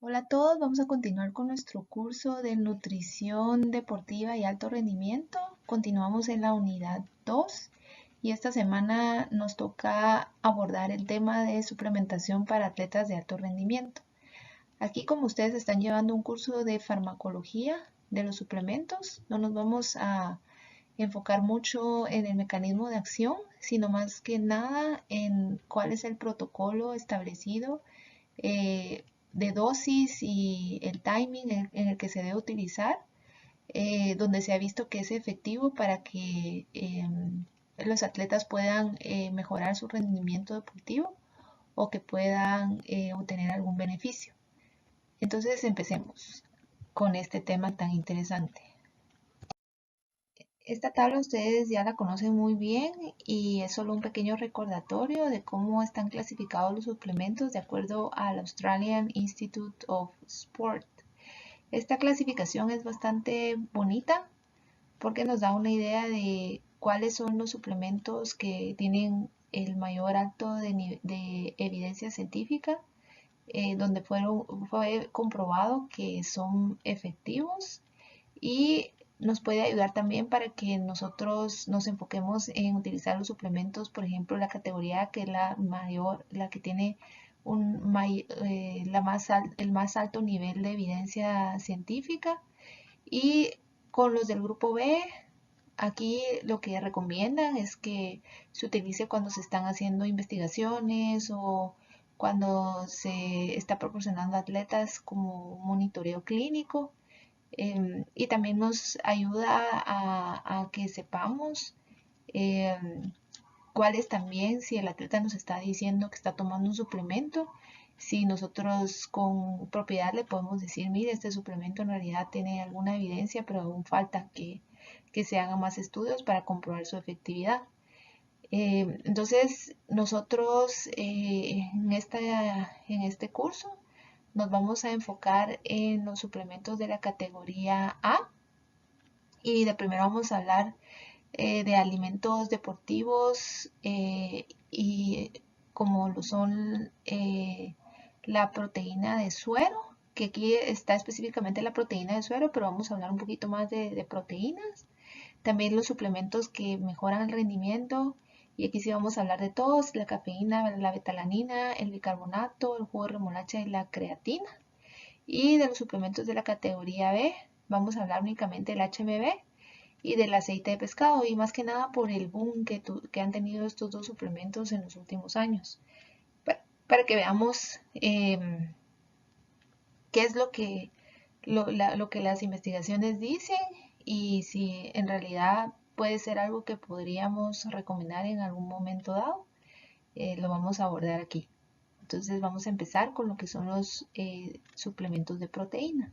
Hola a todos, vamos a continuar con nuestro curso de nutrición deportiva y alto rendimiento. Continuamos en la unidad 2 y esta semana nos toca abordar el tema de suplementación para atletas de alto rendimiento. Aquí, como ustedes están llevando un curso de farmacología de los suplementos, no nos vamos a enfocar mucho en el mecanismo de acción, sino más que nada en cuál es el protocolo establecido de dosis y el timing en el que se debe utilizar, donde se ha visto que es efectivo para que los atletas puedan mejorar su rendimiento deportivo o que puedan obtener algún beneficio. Entonces empecemos con este tema tan interesante. Esta tabla ustedes ya la conocen muy bien y es solo un pequeño recordatorio de cómo están clasificados los suplementos de acuerdo al Australian Institute of Sport. Esta clasificación es bastante bonita porque nos da una idea de cuáles son los suplementos que tienen el mayor alto de evidencia científica, donde fue comprobado que son efectivos, y nos puede ayudar también para que nosotros nos enfoquemos en utilizar los suplementos, por ejemplo, la categoría que es la mayor, la que tiene el más alto nivel de evidencia científica. Y con los del grupo B, aquí lo que recomiendan es que se utilice cuando se están haciendo investigaciones o cuando se está proporcionando a atletas como monitoreo clínico. Y también nos ayuda a que sepamos cuál es también, si el atleta nos está diciendo que está tomando un suplemento, si nosotros con propiedad le podemos decir, mire, este suplemento en realidad tiene alguna evidencia, pero aún falta que se hagan más estudios para comprobar su efectividad. Entonces, nosotros en este curso nos vamos a enfocar en los suplementos de la categoría A, y de primero vamos a hablar de alimentos deportivos, y como lo son la proteína de suero, que aquí está específicamente la proteína de suero, pero vamos a hablar un poquito más de proteínas. También los suplementos que mejoran el rendimiento, y aquí sí vamos a hablar de todos: la cafeína, la betalanina, el bicarbonato, el jugo de remolacha y la creatina. Y de los suplementos de la categoría B vamos a hablar únicamente del HMB y del aceite de pescado, y más que nada por el boom que han tenido estos dos suplementos en los últimos años, para que veamos qué es lo que las investigaciones dicen y si en realidad puede ser algo que podríamos recomendar en algún momento dado. Lo vamos a abordar aquí. Entonces vamos a empezar con lo que son los suplementos de proteína.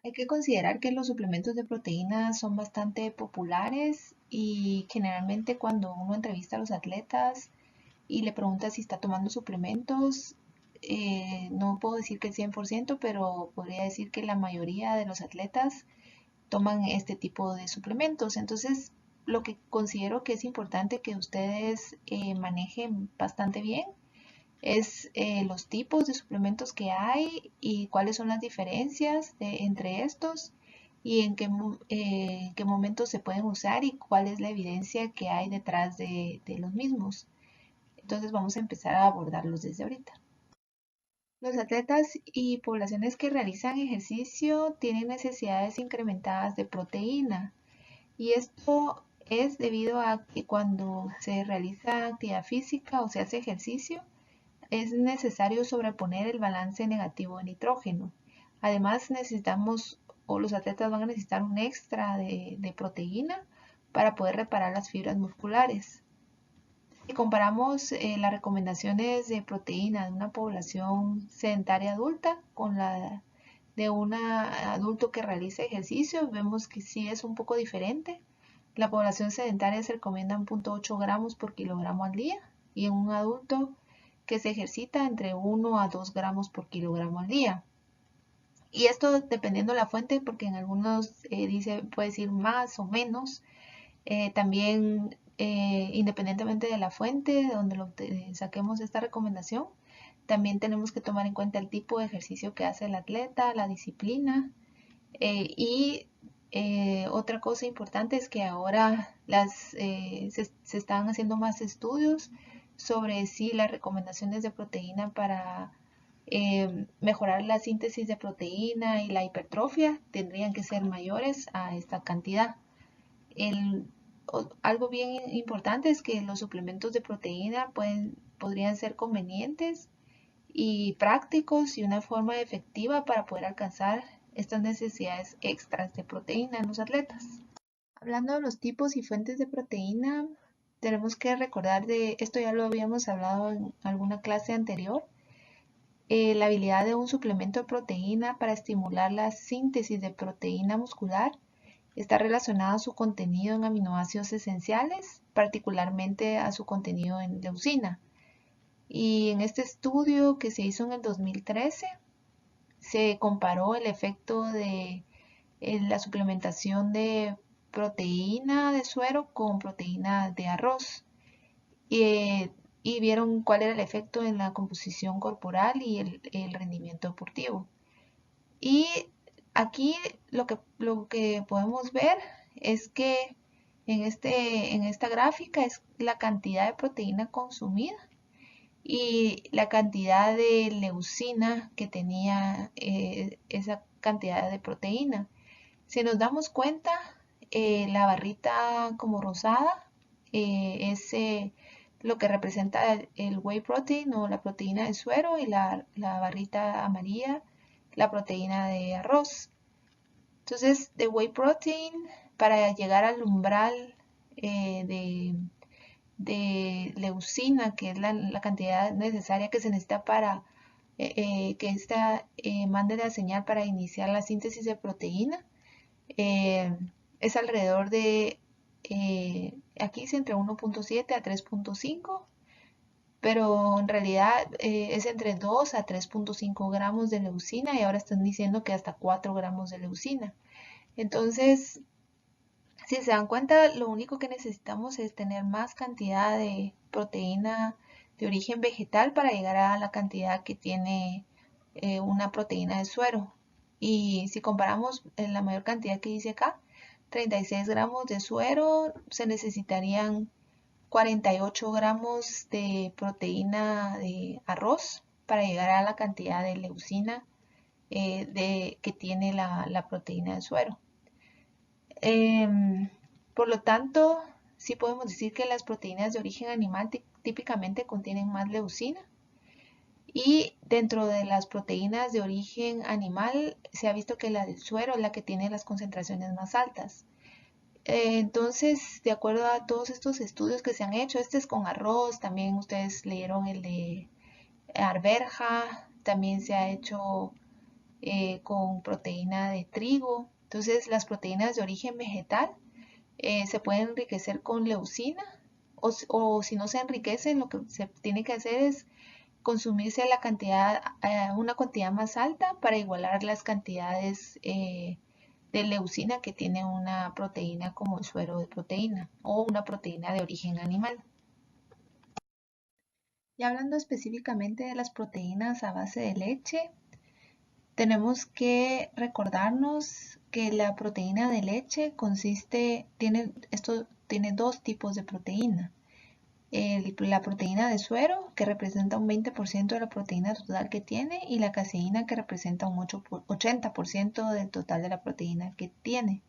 Hay que considerar que los suplementos de proteína son bastante populares, y generalmente cuando uno entrevista a los atletas y le pregunta si está tomando suplementos, no puedo decir que el 100%, pero podría decir que la mayoría de los atletas toman este tipo de suplementos. Entonces, lo que considero que es importante que ustedes manejen bastante bien es los tipos de suplementos que hay y cuáles son las diferencias entre estos, y en qué momentos se pueden usar y cuál es la evidencia que hay detrás de los mismos. Entonces vamos a empezar a abordarlos desde ahorita. Los atletas y poblaciones que realizan ejercicio tienen necesidades incrementadas de proteína, y esto es debido a que cuando se realiza actividad física o se hace ejercicio, es necesario sobreponer el balance negativo de nitrógeno. Además, necesitamos, o los atletas van a necesitar, un extra de proteína para poder reparar las fibras musculares. Si comparamos las recomendaciones de proteína de una población sedentaria adulta con la de un adulto que realiza ejercicio, vemos que sí es un poco diferente. La población sedentaria se recomiendan 0.8 gramos por kilogramo al día, y en un adulto que se ejercita entre 1 a 2 gramos por kilogramo al día. Y esto dependiendo de la fuente, porque en algunos puede decir más o menos. También independientemente de la fuente de donde saquemos esta recomendación, También tenemos que tomar en cuenta el tipo de ejercicio que hace el atleta, la disciplina. Otra cosa importante es que ahora se están haciendo más estudios sobre si las recomendaciones de proteína para mejorar la síntesis de proteína y la hipertrofia tendrían que ser mayores a esta cantidad. Algo bien importante es que los suplementos de proteína podrían ser convenientes y prácticos y una forma efectiva para poder alcanzar estas necesidades extras de proteína en los atletas. Hablando de los tipos y fuentes de proteína, tenemos que recordar de esto, ya lo habíamos hablado en alguna clase anterior, la habilidad de un suplemento de proteína para estimular la síntesis de proteína muscular está relacionada a su contenido en aminoácidos esenciales, particularmente a su contenido en leucina. Y en este estudio que se hizo en el 2013, se comparó el efecto de la suplementación de proteína de suero con proteína de arroz. Y vieron cuál era el efecto en la composición corporal y el rendimiento deportivo. Y aquí lo que podemos ver es que en esta gráfica es la cantidad de proteína consumida y la cantidad de leucina que tenía esa cantidad de proteína. Si nos damos cuenta, la barrita como rosada es lo que representa el whey protein o la proteína de suero, y la barrita amarilla la proteína de arroz. Entonces, de whey protein, para llegar al umbral de leucina, que es la cantidad necesaria que se necesita para que esta mande la señal para iniciar la síntesis de proteína, es alrededor de, aquí es entre 1.7 a 3.5, pero en realidad es entre 2 a 3.5 gramos de leucina, y ahora están diciendo que hasta 4 gramos de leucina. Entonces, si se dan cuenta, lo único que necesitamos es tener más cantidad de proteína de origen vegetal para llegar a la cantidad que tiene una proteína de suero. Y si comparamos la mayor cantidad que dice acá, 36 gramos de suero, se necesitarían 48 gramos de proteína de arroz para llegar a la cantidad de leucina que tiene la proteína de suero. Por lo tanto, sí podemos decir que las proteínas de origen animal típicamente contienen más leucina, y dentro de las proteínas de origen animal se ha visto que la del suero es la que tiene las concentraciones más altas. Entonces, de acuerdo a todos estos estudios que se han hecho, este es con arroz, también ustedes leyeron el de arveja, también se ha hecho con proteína de trigo. Entonces, las proteínas de origen vegetal se pueden enriquecer con leucina, o si no se enriquecen, lo que se tiene que hacer es consumirse la cantidad, una cantidad más alta para igualar las cantidades de leucina que tiene una proteína como el suero de proteína o una proteína de origen animal. Y hablando específicamente de las proteínas a base de leche, tenemos que recordarnos que la proteína de leche tiene dos tipos de proteína. La proteína de suero, que representa un 20% de la proteína total que tiene, y la caseína, que representa un 80% del total de la proteína que tiene.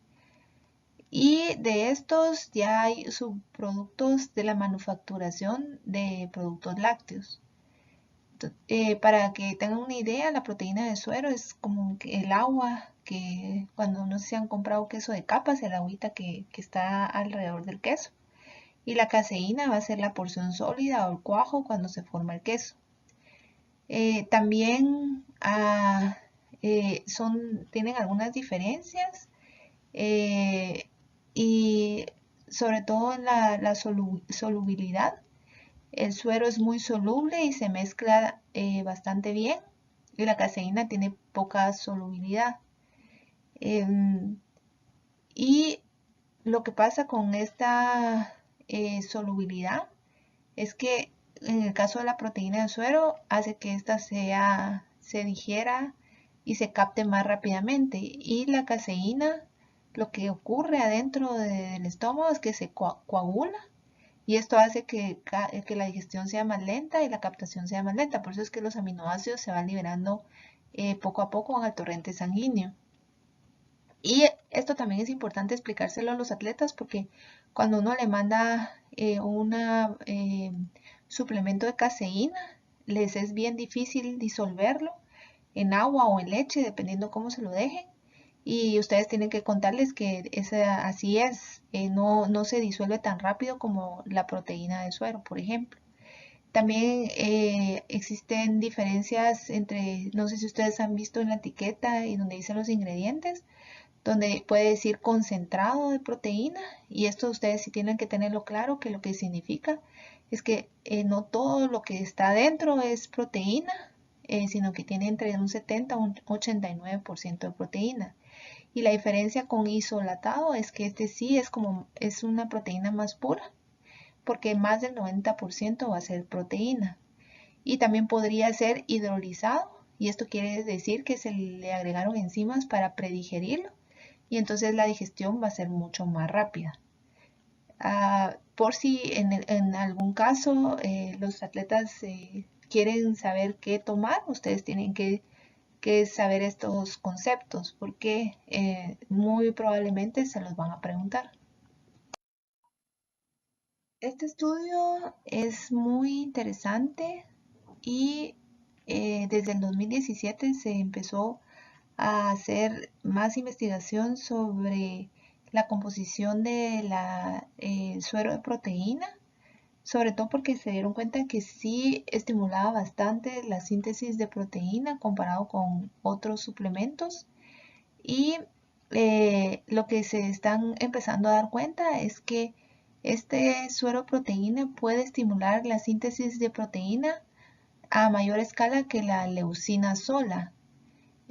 Y de estos ya hay subproductos de la manufacturación de productos lácteos. Para que tengan una idea, la proteína de suero es como el agua que cuando no se han comprado queso de capas, el agüita que está alrededor del queso. Y la caseína va a ser la porción sólida o el cuajo cuando se forma el queso. También tienen algunas diferencias, y sobre todo en la solubilidad. El suero es muy soluble y se mezcla bastante bien, y la caseína tiene poca solubilidad. Y lo que pasa con esta solubilidad es que en el caso de la proteína de suero, hace que ésta se digiera y se capte más rápidamente. Y la caseína, lo que ocurre adentro del estómago es que se coagula y esto hace que la digestión sea más lenta y la captación sea más lenta. Por eso es que los aminoácidos se van liberando poco a poco en el torrente sanguíneo. Y esto también es importante explicárselo a los atletas porque cuando uno le manda un suplemento de caseína, les es bien difícil disolverlo en agua o en leche, dependiendo cómo se lo dejen. Y ustedes tienen que contarles que así es, no se disuelve tan rápido como la proteína de suero, por ejemplo. También existen diferencias entre, no sé si ustedes han visto en la etiqueta y donde dicen los ingredientes, donde puede decir concentrado de proteína, y esto ustedes sí tienen que tenerlo claro, que lo que significa es que no todo lo que está dentro es proteína, sino que tiene entre un 70 y un 89% de proteína. Y la diferencia con isolatado es que este sí es una proteína más pura, porque más del 90% va a ser proteína. Y también podría ser hidrolizado, y esto quiere decir que se le agregaron enzimas para predigerirlo, y entonces la digestión va a ser mucho más rápida. Por si en algún caso los atletas quieren saber qué tomar, ustedes tienen que saber estos conceptos porque muy probablemente se los van a preguntar. Este estudio es muy interesante y desde el 2017 se empezó a hacer más investigación sobre la composición de suero de proteína, sobre todo porque se dieron cuenta que sí estimulaba bastante la síntesis de proteína comparado con otros suplementos. Y lo que se están empezando a dar cuenta es que este suero proteína puede estimular la síntesis de proteína a mayor escala que la leucina sola,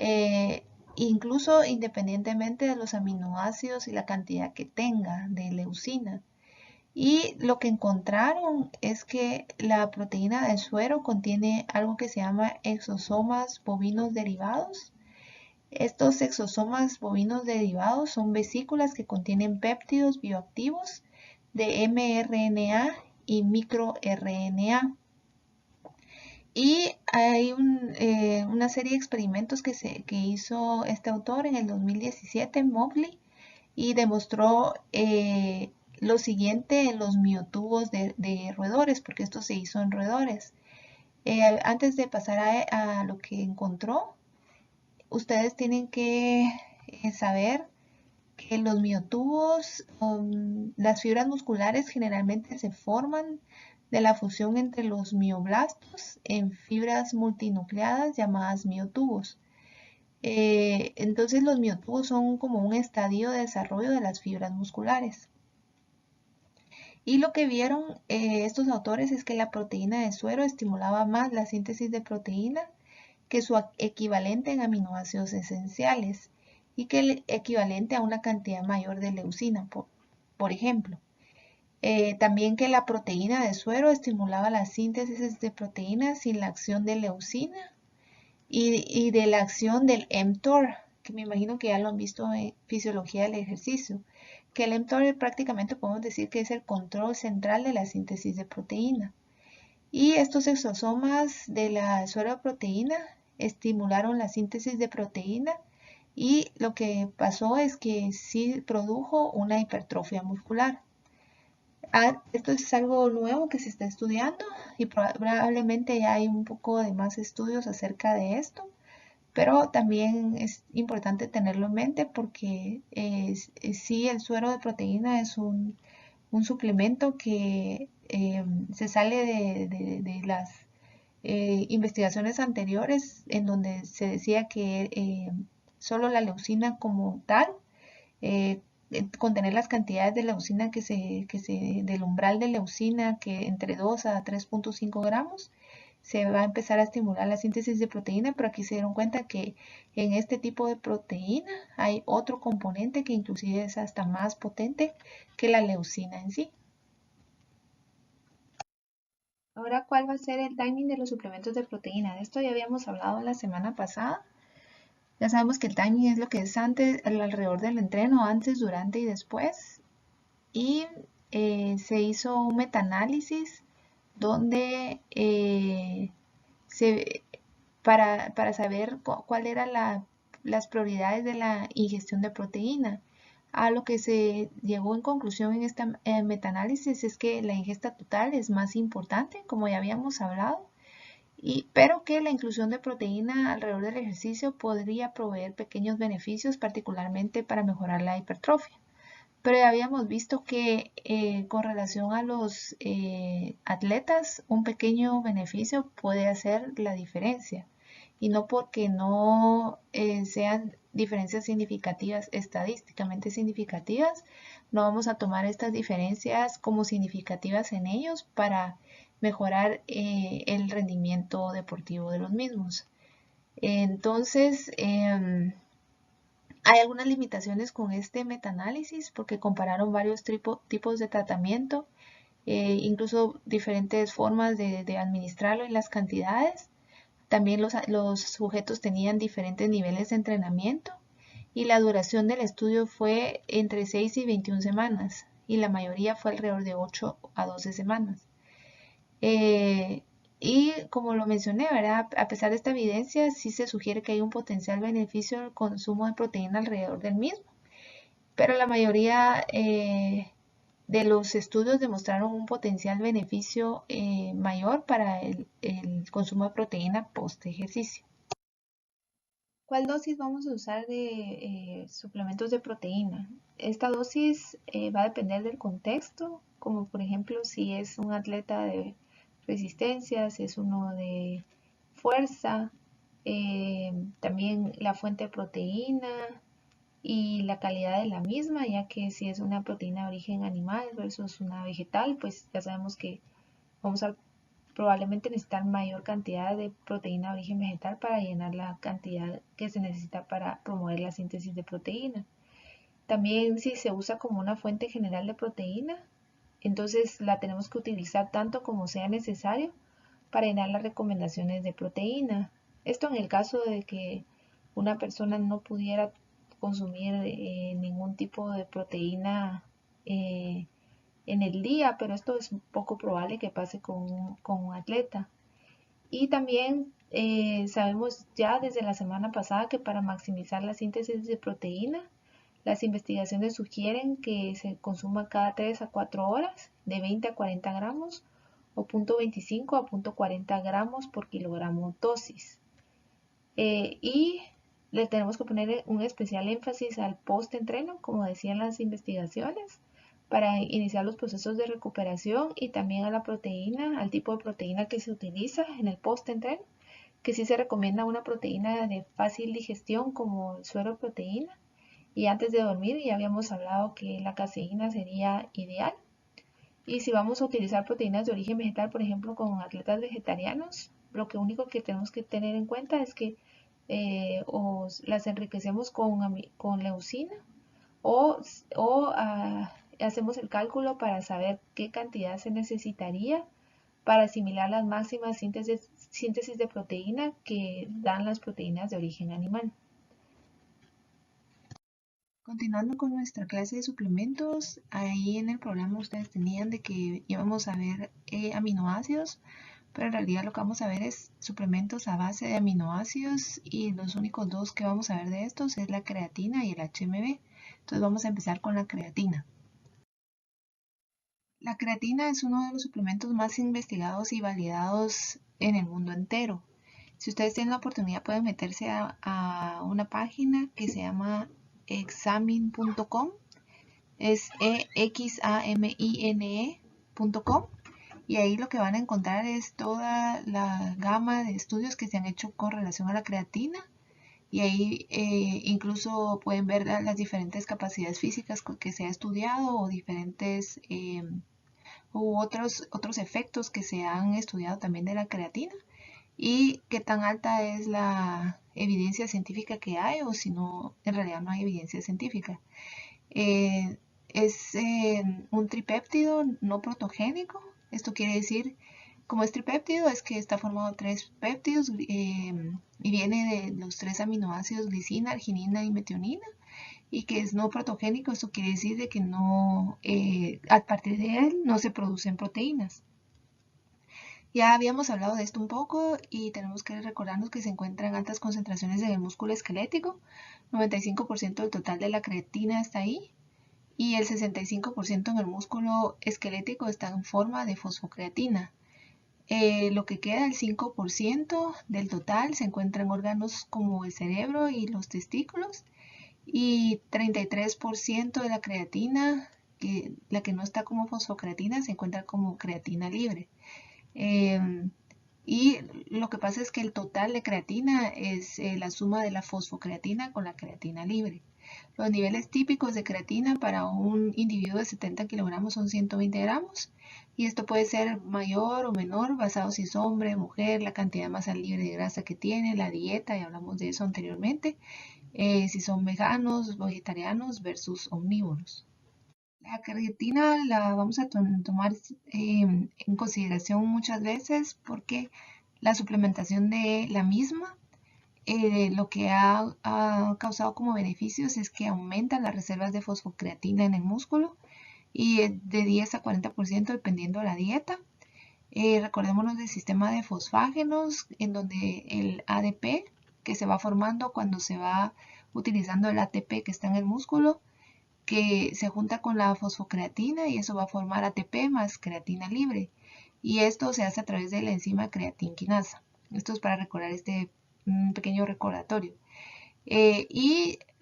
eh, incluso independientemente de los aminoácidos y la cantidad que tenga de leucina. Y lo que encontraron es que la proteína de suero contiene algo que se llama exosomas bovinos derivados. Estos exosomas bovinos derivados son vesículas que contienen péptidos bioactivos de mRNA y microRNA. Y hay una serie de experimentos que hizo este autor en el 2017, Mobley, y demostró lo siguiente en los miotubos de roedores, porque esto se hizo en roedores. Antes de pasar a lo que encontró, ustedes tienen que saber que los miotubos, las fibras musculares generalmente se forman de la fusión entre los mioblastos en fibras multinucleadas llamadas miotubos. Entonces los miotubos son como un estadio de desarrollo de las fibras musculares. Y lo que vieron estos autores es que la proteína de suero estimulaba más la síntesis de proteína que su equivalente en aminoácidos esenciales y que el equivalente a una cantidad mayor de leucina, por ejemplo. También que la proteína de suero estimulaba la síntesis de proteínas sin la acción de leucina y de la acción del mTOR, que me imagino que ya lo han visto en fisiología del ejercicio, que el mTOR prácticamente podemos decir que es el control central de la síntesis de proteína. Y estos exosomas de la suero de proteína estimularon la síntesis de proteína y lo que pasó es que sí produjo una hipertrofia muscular. Esto es algo nuevo que se está estudiando y probablemente ya hay un poco de más estudios acerca de esto, pero también es importante tenerlo en mente porque sí, el suero de proteína es un suplemento que se sale de las investigaciones anteriores en donde se decía que solo la leucina como tal, eh, contener las cantidades de leucina del umbral de leucina que entre 2 a 3.5 gramos, se va a empezar a estimular la síntesis de proteína, pero aquí se dieron cuenta que en este tipo de proteína hay otro componente que inclusive es hasta más potente que la leucina en sí. Ahora, ¿cuál va a ser el timing de los suplementos de proteína? De esto ya habíamos hablado la semana pasada. Ya sabemos que el timing es lo que es antes, alrededor del entreno, antes, durante y después. Y se hizo un metaanálisis donde se, para saber cuál eran las prioridades de la ingestión de proteína. A lo que se llegó en conclusión en este metaanálisis es que la ingesta total es más importante, como ya habíamos hablado, pero que la inclusión de proteína alrededor del ejercicio podría proveer pequeños beneficios, particularmente para mejorar la hipertrofia. Pero ya habíamos visto que con relación a los atletas, un pequeño beneficio puede hacer la diferencia. Y no porque no sean diferencias significativas, estadísticamente significativas, no vamos a tomar estas diferencias como significativas en ellos para mejorar el rendimiento deportivo de los mismos. Entonces, hay algunas limitaciones con este metaanálisis porque compararon varios tipos de tratamiento, incluso diferentes formas de administrarlo y las cantidades. También los sujetos tenían diferentes niveles de entrenamiento y la duración del estudio fue entre 6 y 21 semanas y la mayoría fue alrededor de 8 a 12 semanas. Y como lo mencioné, ¿verdad? A pesar de esta evidencia, sí se sugiere que hay un potencial beneficio del consumo de proteína alrededor del mismo, pero la mayoría de los estudios demostraron un potencial beneficio mayor para el consumo de proteína post ejercicio. ¿Cuál dosis vamos a usar de suplementos de proteína? Esta dosis va a depender del contexto, como por ejemplo si es un atleta de resistencia, si es uno de fuerza, también la fuente de proteína y la calidad de la misma, ya que si es una proteína de origen animal versus una vegetal, pues ya sabemos que vamos a probablemente necesitar mayor cantidad de proteína de origen vegetal para llenar la cantidad que se necesita para promover la síntesis de proteína. También si se usa como una fuente general de proteína, entonces la tenemos que utilizar tanto como sea necesario para llenar las recomendaciones de proteína. Esto en el caso de que una persona no pudiera consumir ningún tipo de proteína en el día, pero esto es poco probable que pase con un atleta. Y también sabemos ya desde la semana pasada que para maximizar la síntesis de proteína, las investigaciones sugieren que se consuma cada 3 a 4 horas de 20 a 40 gramos o 0.25 a 0.40 gramos por kilogramo dosis. Y le tenemos que poner un especial énfasis al post-entreno, como decían las investigaciones, para iniciar los procesos de recuperación y también a la proteína, al tipo de proteína que se utiliza en el post-entreno, que sí se recomienda una proteína de fácil digestión como el suero proteína. Y antes de dormir ya habíamos hablado que la caseína sería ideal. Y si vamos a utilizar proteínas de origen vegetal, por ejemplo, con atletas vegetarianos, lo que único que tenemos que tener en cuenta es que o las enriquecemos con leucina o hacemos el cálculo para saber qué cantidad se necesitaría para asimilar las máximas síntesis de proteína que dan las proteínas de origen animal. Continuando con nuestra clase de suplementos, ahí en el programa ustedes tenían de que íbamos a ver aminoácidos, pero en realidad lo que vamos a ver es suplementos a base de aminoácidos y los únicos dos que vamos a ver de estos es la creatina y el HMB. Entonces vamos a empezar con la creatina. La creatina es uno de los suplementos más investigados y validados en el mundo entero. Si ustedes tienen la oportunidad pueden meterse a una página que se llama examine.com, es examine.com, y ahí lo que van a encontrar es toda la gama de estudios que se han hecho con relación a la creatina, y ahí incluso pueden ver las diferentes capacidades físicas que se ha estudiado o diferentes u otros efectos que se han estudiado también de la creatina y qué tan alta es la evidencia científica que hay o si no, en realidad no hay evidencia científica. Es un tripéptido no protogénico. Esto quiere decir como es tripéptido, es que está formado de 3 péptidos y viene de los 3 aminoácidos glicina, arginina y metionina, y que es no protogénico. Esto quiere decir de que no, a partir de él no se producen proteínas. Ya habíamos hablado de esto un poco y tenemos que recordarnos que se encuentra en altas concentraciones en el músculo esquelético. 95% del total de la creatina está ahí y el 65% en el músculo esquelético está en forma de fosfocreatina. Lo que queda, el 5% del total, se encuentra en órganos como el cerebro y los testículos, y 33% de la creatina, la que no está como fosfocreatina, se encuentra como creatina libre. Y lo que pasa es que el total de creatina es la suma de la fosfocreatina con la creatina libre. Los niveles típicos de creatina para un individuo de 70 kilogramos son 120 gramos, y esto puede ser mayor o menor basado si es hombre, mujer, la cantidad de masa libre de grasa que tiene, la dieta, y hablamos de eso anteriormente, si son veganos, vegetarianos versus omnívoros. La creatina la vamos a tomar en consideración muchas veces porque la suplementación de la misma lo que ha causado como beneficios es que aumenta las reservas de fosfocreatina en el músculo y de 10 a 40% dependiendo de la dieta. Recordémonos del sistema de fosfágenos, en donde el ADP que se va formando cuando se va utilizando el ATP que está en el músculo, que se junta con la fosfocreatina y eso va a formar ATP más creatina libre. Y esto se hace a través de la enzima creatinquinasa. Esto es para recordar este pequeño recordatorio.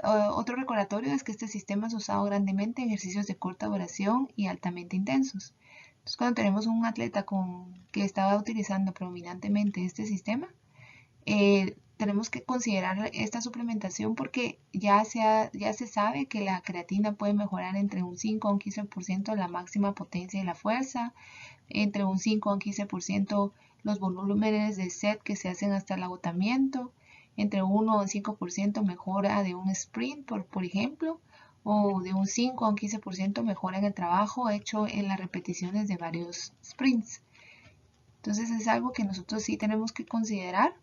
Otro recordatorio es que este sistema es usado grandemente en ejercicios de corta duración y altamente intensos. Entonces, cuando tenemos un atleta que estaba utilizando predominantemente este sistema, tenemos que considerar esta suplementación porque ya se sabe que la creatina puede mejorar entre un 5 a un 15% la máxima potencia y la fuerza, entre un 5 a un 15% los volúmenes de set que se hacen hasta el agotamiento, entre 1 a un 5% mejora de un sprint, por ejemplo, o de un 5 a un 15% mejora en el trabajo hecho en las repeticiones de varios sprints. Entonces es algo que nosotros sí tenemos que considerar,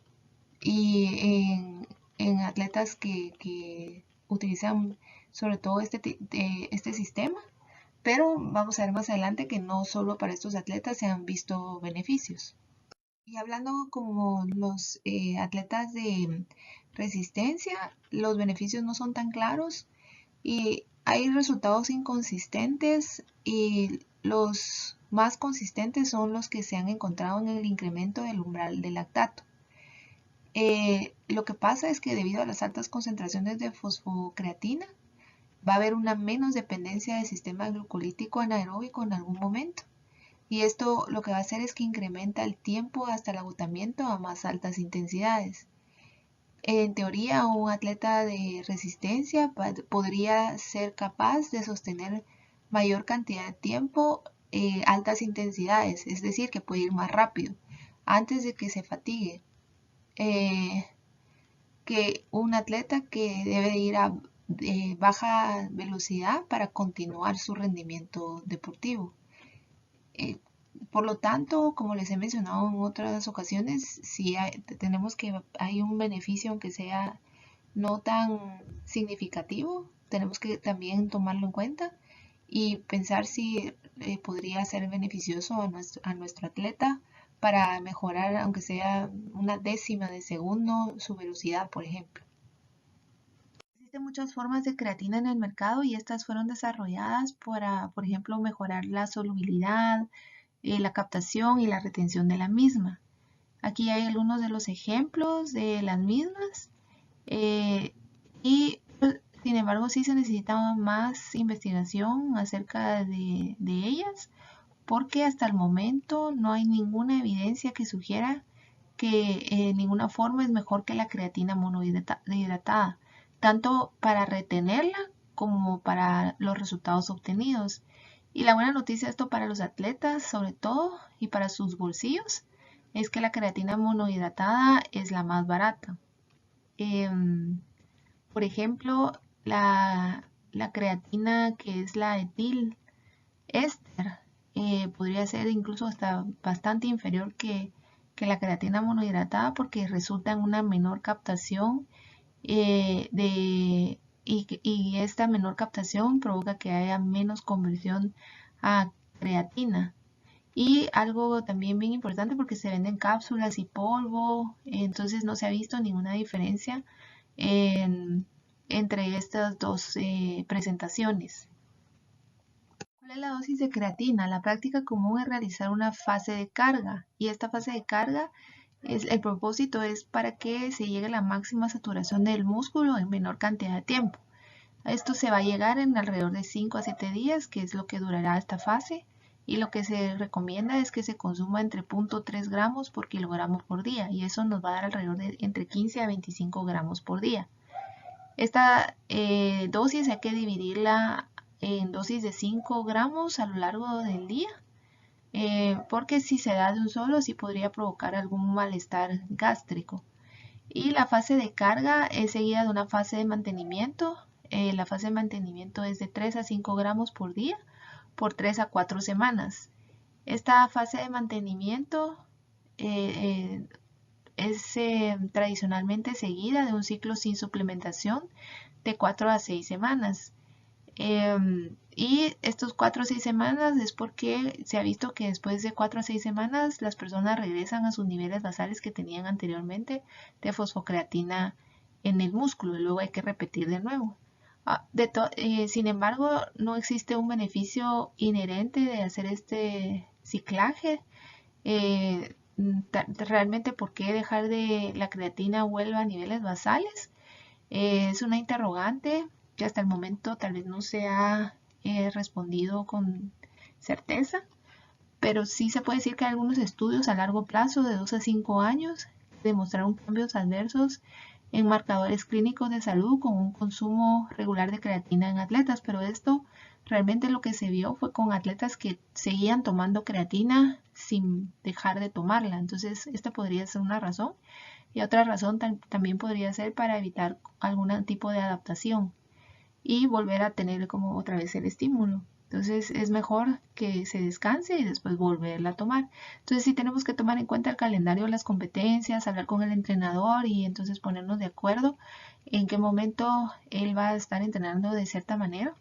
y en atletas que utilizan sobre todo este sistema, pero vamos a ver más adelante que no solo para estos atletas se han visto beneficios. Y hablando como los atletas de resistencia, los beneficios no son tan claros y hay resultados inconsistentes, y los más consistentes son los que se han encontrado en el incremento del umbral del lactato. Lo que pasa es que debido a las altas concentraciones de fosfocreatina, va a haber una menos dependencia del sistema glucolítico anaeróbico en algún momento. Y esto lo que va a hacer es que incrementa el tiempo hasta el agotamiento a más altas intensidades. En teoría, un atleta de resistencia podría ser capaz de sostener mayor cantidad de tiempo altas intensidades, es decir, que puede ir más rápido antes de que se fatigue. Que un atleta que debe ir a baja velocidad para continuar su rendimiento deportivo. Por lo tanto, como les he mencionado en otras ocasiones, si tenemos que hay un beneficio, aunque sea no tan significativo, tenemos que también tomarlo en cuenta y pensar si podría ser beneficioso a nuestro atleta para mejorar, aunque sea una décima de segundo, su velocidad, por ejemplo. Existen muchas formas de creatina en el mercado y estas fueron desarrolladas para, por ejemplo, mejorar la solubilidad, la captación y la retención de la misma. Aquí hay algunos de los ejemplos de las mismas, y sin embargo sí se necesitaba más investigación acerca de ellas, porque hasta el momento no hay ninguna evidencia que sugiera que en ninguna forma es mejor que la creatina monohidratada, tanto para retenerla como para los resultados obtenidos. Y la buena noticia esto para los atletas, sobre todo, y para sus bolsillos, es que la creatina monohidratada es la más barata. Por ejemplo, la creatina que es la etil éster podría ser incluso hasta bastante inferior que la creatina monohidratada porque resulta en una menor captación y esta menor captación provoca que haya menos conversión a creatina. Y algo también bien importante porque se venden cápsulas y polvo, entonces no se ha visto ninguna diferencia entre estas dos presentaciones. ¿Cuál es la dosis de creatina? La práctica común es realizar una fase de carga y esta fase de carga el propósito es para que se llegue a la máxima saturación del músculo en menor cantidad de tiempo. Esto se va a llegar en alrededor de 5 a 7 días, que es lo que durará esta fase. Y lo que se recomienda es que se consuma entre 0.3 gramos por kilogramo por día. Y eso nos va a dar alrededor de entre 15 a 25 gramos por día. Esta dosis hay que dividirla en dosis de 5 gramos a lo largo del día. Porque si se da de un solo, sí podría provocar algún malestar gástrico. Y la fase de carga es seguida de una fase de mantenimiento. La fase de mantenimiento es de 3 a 5 gramos por día por 3 a 4 semanas. Esta fase de mantenimiento es tradicionalmente seguida de un ciclo sin suplementación de 4 a 6 semanas. Y estos 4 a 6 semanas es porque se ha visto que después de 4 a 6 semanas las personas regresan a sus niveles basales que tenían anteriormente de fosfocreatina en el músculo y luego hay que repetir de nuevo. Sin embargo, no existe un beneficio inherente de hacer este ciclaje. Realmente, ¿por qué dejar de la creatina vuelva a niveles basales? Es una interrogante que hasta el momento tal vez no se ha respondido con certeza, pero sí se puede decir que hay algunos estudios a largo plazo de 2 a 5 años demostraron cambios adversos en marcadores clínicos de salud con un consumo regular de creatina en atletas, pero esto realmente lo que se vio fue con atletas que seguían tomando creatina sin dejar de tomarla. Entonces, esta podría ser una razón. Y otra razón también podría ser para evitar algún tipo de adaptación y volver a tener como otra vez el estímulo. Entonces es mejor que se descanse y después volverla a tomar. Entonces sí tenemos que tomar en cuenta el calendario de las competencias, hablar con el entrenador y entonces ponernos de acuerdo en qué momento él va a estar entrenando de cierta manera,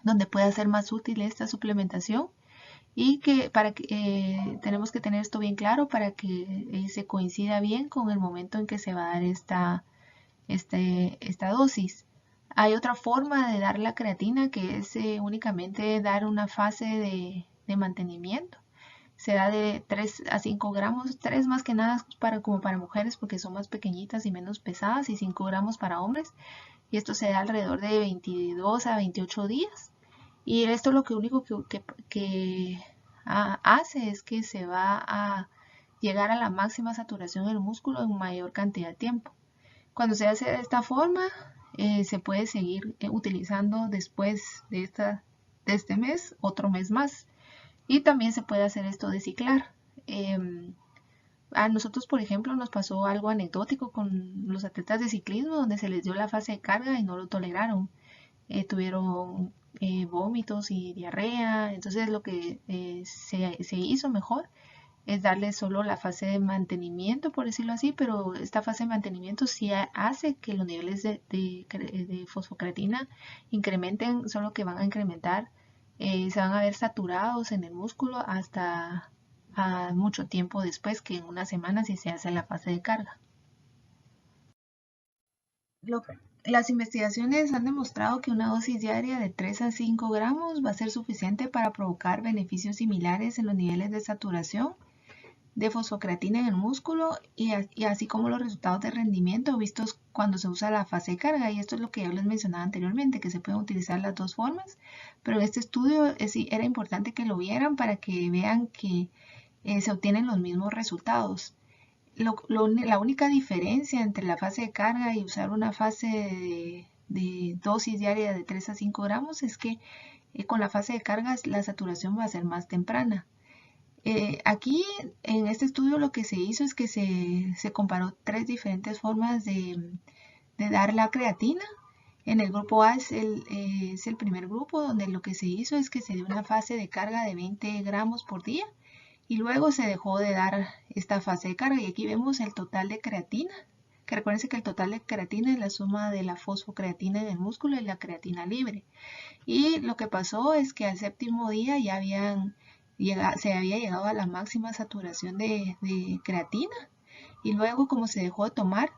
donde pueda ser más útil esta suplementación y que tenemos que tener esto bien claro para que se coincida bien con el momento en que se va a dar esta dosis. Hay otra forma de dar la creatina que es únicamente dar una fase de mantenimiento. Se da de 3 a 5 gramos, 3 más que nada como para mujeres porque son más pequeñitas y menos pesadas y 5 gramos para hombres. Y esto se da alrededor de 22 a 28 días. Y esto lo único que hace es que se va a llegar a la máxima saturación del músculo en mayor cantidad de tiempo. Cuando se hace de esta forma, se puede seguir utilizando después de este mes, otro mes más. Y también se puede hacer esto de ciclar. A nosotros, por ejemplo, nos pasó algo anecdótico con los atletas de ciclismo, donde se les dio la fase de carga y no lo toleraron. Tuvieron vómitos y diarrea. Entonces lo que se hizo mejor es darle solo la fase de mantenimiento, por decirlo así, pero esta fase de mantenimiento sí hace que los niveles de fosfocreatina incrementen, solo que van a incrementar, se van a ver saturados en el músculo hasta mucho tiempo después, que en una semana si se hace la fase de carga. Las investigaciones han demostrado que una dosis diaria de 3 a 5 gramos va a ser suficiente para provocar beneficios similares en los niveles de saturación de fosfocreatina en el músculo y así como los resultados de rendimiento vistos cuando se usa la fase de carga. Y esto es lo que yo les mencionaba anteriormente, que se pueden utilizar las dos formas, pero en este estudio era importante que lo vieran para que vean que se obtienen los mismos resultados. La única diferencia entre la fase de carga y usar una fase de dosis diaria de 3 a 5 gramos es que con la fase de carga la saturación va a ser más temprana. Aquí en este estudio lo que se hizo es que se comparó 3 diferentes formas de dar la creatina. En el grupo A es el primer grupo donde lo que se hizo es que se dio una fase de carga de 20 gramos por día y luego se dejó de dar esta fase de carga. Y aquí vemos el total de creatina, que recuérdense que el total de creatina es la suma de la fosfocreatina en el músculo y la creatina libre. Y lo que pasó es que al séptimo día ya se había llegado a la máxima saturación de creatina y luego como se dejó de tomar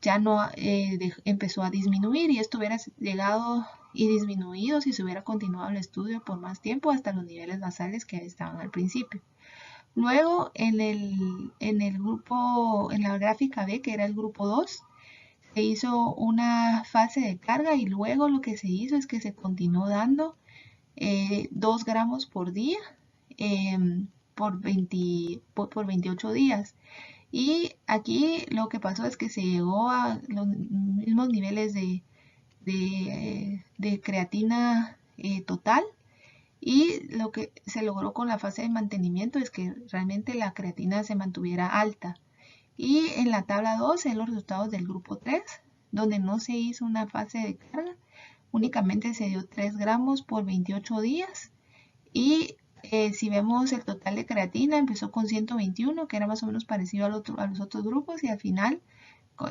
ya no empezó a disminuir, y esto hubiera llegado y disminuido si se hubiera continuado el estudio por más tiempo hasta los niveles basales que estaban al principio. Luego en el grupo, en la gráfica B, que era el grupo 2, se hizo una fase de carga y luego lo que se hizo es que se continuó dando 2 gramos por día por 28 días. Y aquí lo que pasó es que se llegó a los mismos niveles de creatina total, y lo que se logró con la fase de mantenimiento es que realmente la creatina se mantuviera alta. Y en la tabla 2 en los resultados del grupo 3, donde no se hizo una fase de carga, únicamente se dio 3 gramos por 28 días. Y si vemos el total de creatina, empezó con 121, que era más o menos parecido a los otros grupos, y al final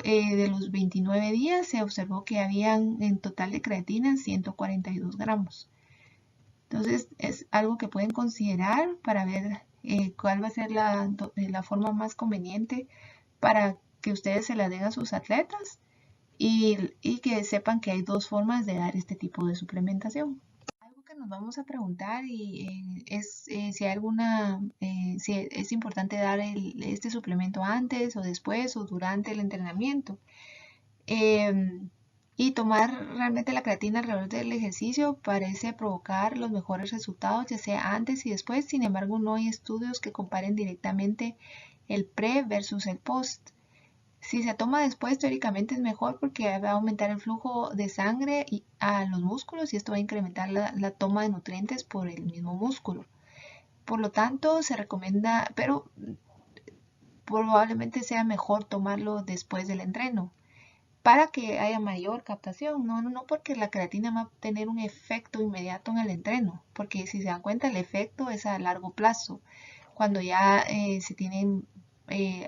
de los 29 días se observó que habían en total de creatina 142 gramos. Entonces es algo que pueden considerar para ver cuál va a ser la forma más conveniente para que ustedes se la den a sus atletas, y que sepan que hay dos formas de dar este tipo de suplementación. Algo que nos vamos a preguntar es si hay si es importante dar este suplemento antes o después o durante el entrenamiento. Y tomar realmente la creatina alrededor del ejercicio parece provocar los mejores resultados, ya sea antes y después. Sin embargo, no hay estudios que comparen directamente el pre versus el post. Si se toma después, teóricamente es mejor porque va a aumentar el flujo de sangre a los músculos, y esto va a incrementar la toma de nutrientes por el mismo músculo. Por lo tanto, se recomienda, pero probablemente sea mejor tomarlo después del entreno para que haya mayor captación. No porque la creatina va a tener un efecto inmediato en el entreno, porque si se dan cuenta el efecto es a largo plazo, cuando ya se tienen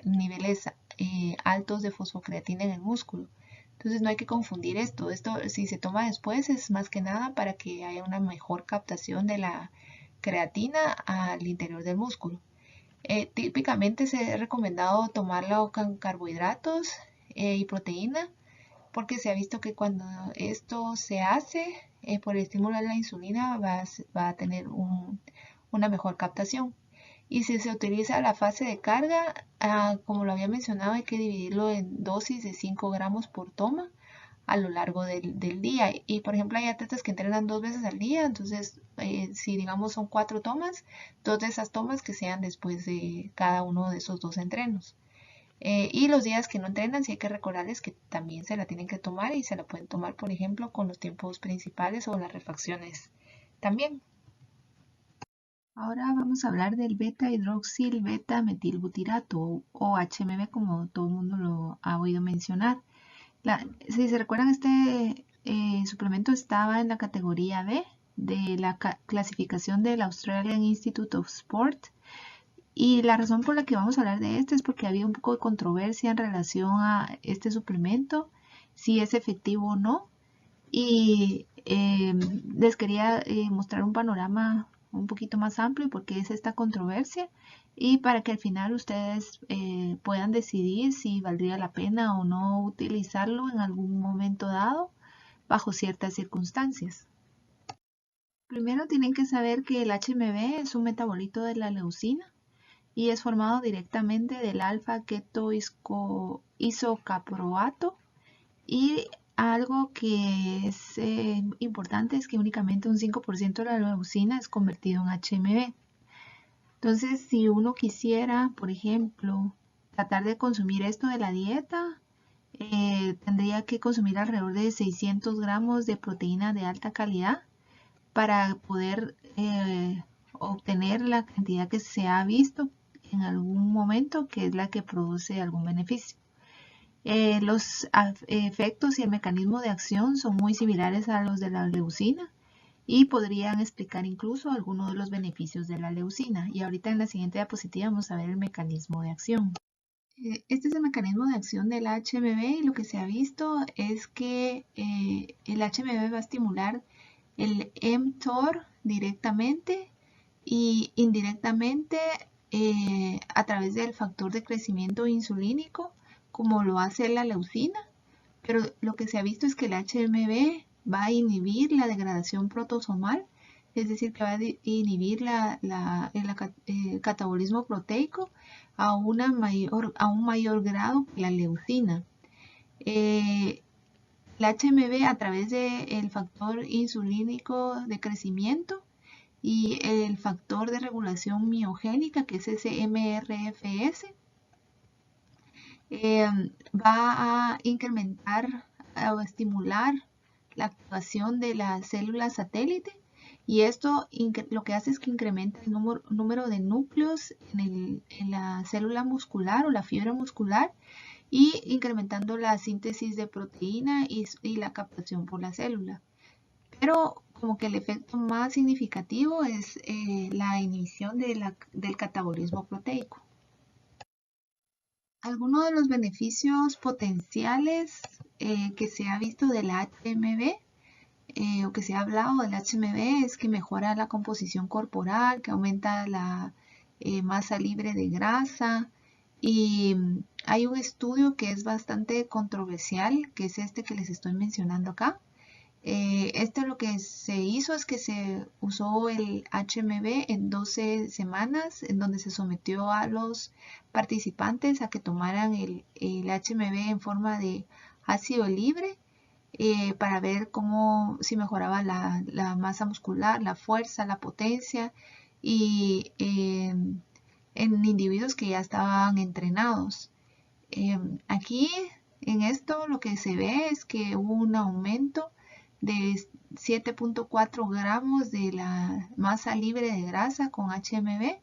niveles altos de fosfocreatina en el músculo. Entonces no hay que confundir esto. Esto si se toma después es más que nada para que haya una mejor captación de la creatina al interior del músculo. Típicamente se ha recomendado tomarlo con carbohidratos y proteína, porque se ha visto que cuando esto se hace por estimular la insulina va a tener una mejor captación. Y si se utiliza la fase de carga, como lo había mencionado, hay que dividirlo en dosis de 5 gramos por toma a lo largo del día. Y por ejemplo, hay atletas que entrenan 2 veces al día, entonces si digamos son 4 tomas, 2 de esas tomas que sean después de cada uno de esos 2 entrenos. Y los días que no entrenan, sí hay que recordarles que también se la tienen que tomar, y se la pueden tomar, por ejemplo, con los tiempos principales o las refacciones también. Ahora vamos a hablar del beta-hidroxil beta-metilbutirato, o HMB, como todo el mundo lo ha oído mencionar. Si se recuerdan, este suplemento estaba en la categoría B de la clasificación del Australian Institute of Sport. Y la razón por la que vamos a hablar de este es porque había un poco de controversia en relación a este suplemento, si es efectivo o no. Y les quería mostrar un panorama un poquito más amplio porque es esta controversia, y para que al final ustedes puedan decidir si valdría la pena o no utilizarlo en algún momento dado bajo ciertas circunstancias. Primero tienen que saber que el HMB es un metabolito de la leucina y es formado directamente del alfa-ketoisocaproato. Y algo que es importante es que únicamente un 5% de la leucina es convertido en HMB. Entonces, si uno quisiera, por ejemplo, tratar de consumir esto de la dieta, tendría que consumir alrededor de 600 gramos de proteína de alta calidad para poder obtener la cantidad que se ha visto en algún momento, que es la que produce algún beneficio. Los efectos y el mecanismo de acción son muy similares a los de la leucina y podrían explicar incluso algunos de los beneficios de la leucina. Y ahorita en la siguiente diapositiva vamos a ver el mecanismo de acción. Este es el mecanismo de acción del HMB y lo que se ha visto es que el HMB va a estimular el mTOR directamente y indirectamente a través del factor de crecimiento insulínico, como lo hace la leucina, pero lo que se ha visto es que el HMB va a inhibir la degradación protosomal, es decir, que va a inhibir el catabolismo proteico a un mayor grado que la leucina. El HMB a través del factor insulínico de crecimiento y el factor de regulación miogénica, que es ese MRFS, va a incrementar o estimular la activación de la célula satélite y esto lo que hace es que incrementa el número de núcleos en la célula muscular o la fibra muscular y incrementando la síntesis de proteína y la captación por la célula. Pero como que el efecto más significativo es la inhibición del catabolismo proteico. Algunos de los beneficios potenciales que se ha visto del HMB o que se ha hablado del HMB es que mejora la composición corporal, que aumenta la masa libre de grasa y hay un estudio que es bastante controversial, que es este que les estoy mencionando acá. Lo que se hizo es que se usó el HMB en 12 semanas, en donde se sometió a los participantes a que tomaran el HMB en forma de ácido libre para ver si mejoraba la masa muscular, la fuerza, la potencia y en individuos que ya estaban entrenados. Aquí en esto lo que se ve es que hubo un aumento de 7.4 gramos de la masa libre de grasa con HMB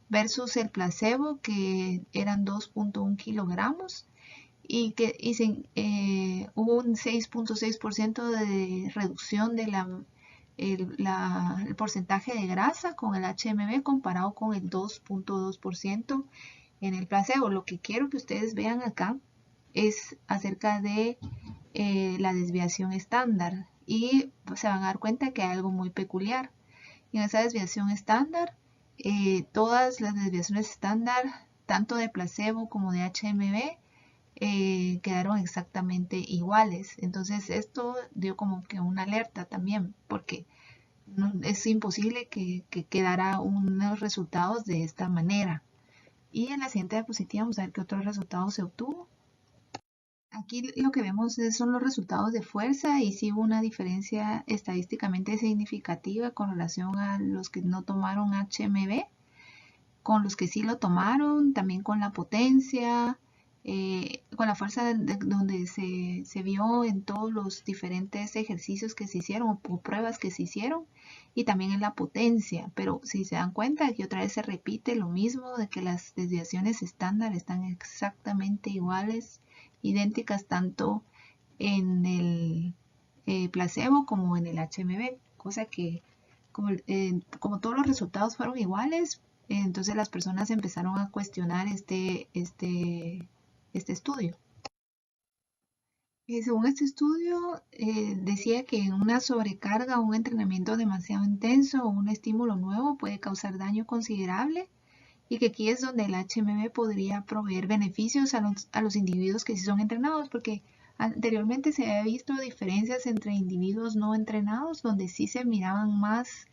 versus el placebo que eran 2.1 kilogramos y hubo un 6.6% de reducción de el porcentaje de grasa con el HMB comparado con el 2.2% en el placebo. Lo que quiero que ustedes vean acá es acerca de la desviación estándar y se van a dar cuenta que hay algo muy peculiar. En esa desviación estándar, todas las desviaciones estándar, tanto de placebo como de HMB, quedaron exactamente iguales. Entonces esto dio como que una alerta también, porque es imposible que quedara unos resultados de esta manera. Y en la siguiente diapositiva vamos a ver qué otros resultados se obtuvo. Aquí lo que vemos son los resultados de fuerza y sí hubo una diferencia estadísticamente significativa con relación a los que no tomaron HMB, con los que sí lo tomaron, también con la potencia, con la fuerza donde se vio en todos los diferentes ejercicios que se hicieron o pruebas que se hicieron y también en la potencia. Pero si se dan cuenta, aquí otra vez se repite lo mismo de que las desviaciones estándar están exactamente iguales, idénticas tanto en el placebo como en el HMB, cosa que como todos los resultados fueron iguales, entonces las personas empezaron a cuestionar este estudio. Según este estudio, decía que una sobrecarga o un entrenamiento demasiado intenso o un estímulo nuevo puede causar daño considerable y que aquí es donde el HMB podría proveer beneficios a los individuos que sí son entrenados, porque anteriormente se había visto diferencias entre individuos no entrenados, donde sí se miraban más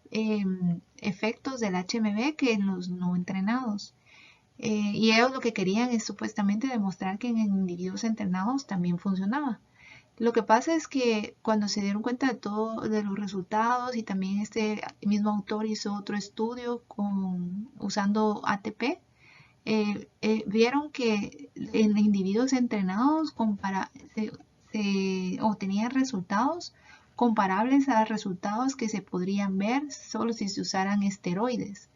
efectos del HMB que en los no entrenados. Y ellos lo que querían es supuestamente demostrar que en individuos entrenados también funcionaba. Lo que pasa es que cuando se dieron cuenta de todo de los resultados y también este mismo autor hizo otro estudio usando ATP, vieron que en individuos entrenados se obtenían resultados comparables a los resultados que se podrían ver solo si se usaran esteroides.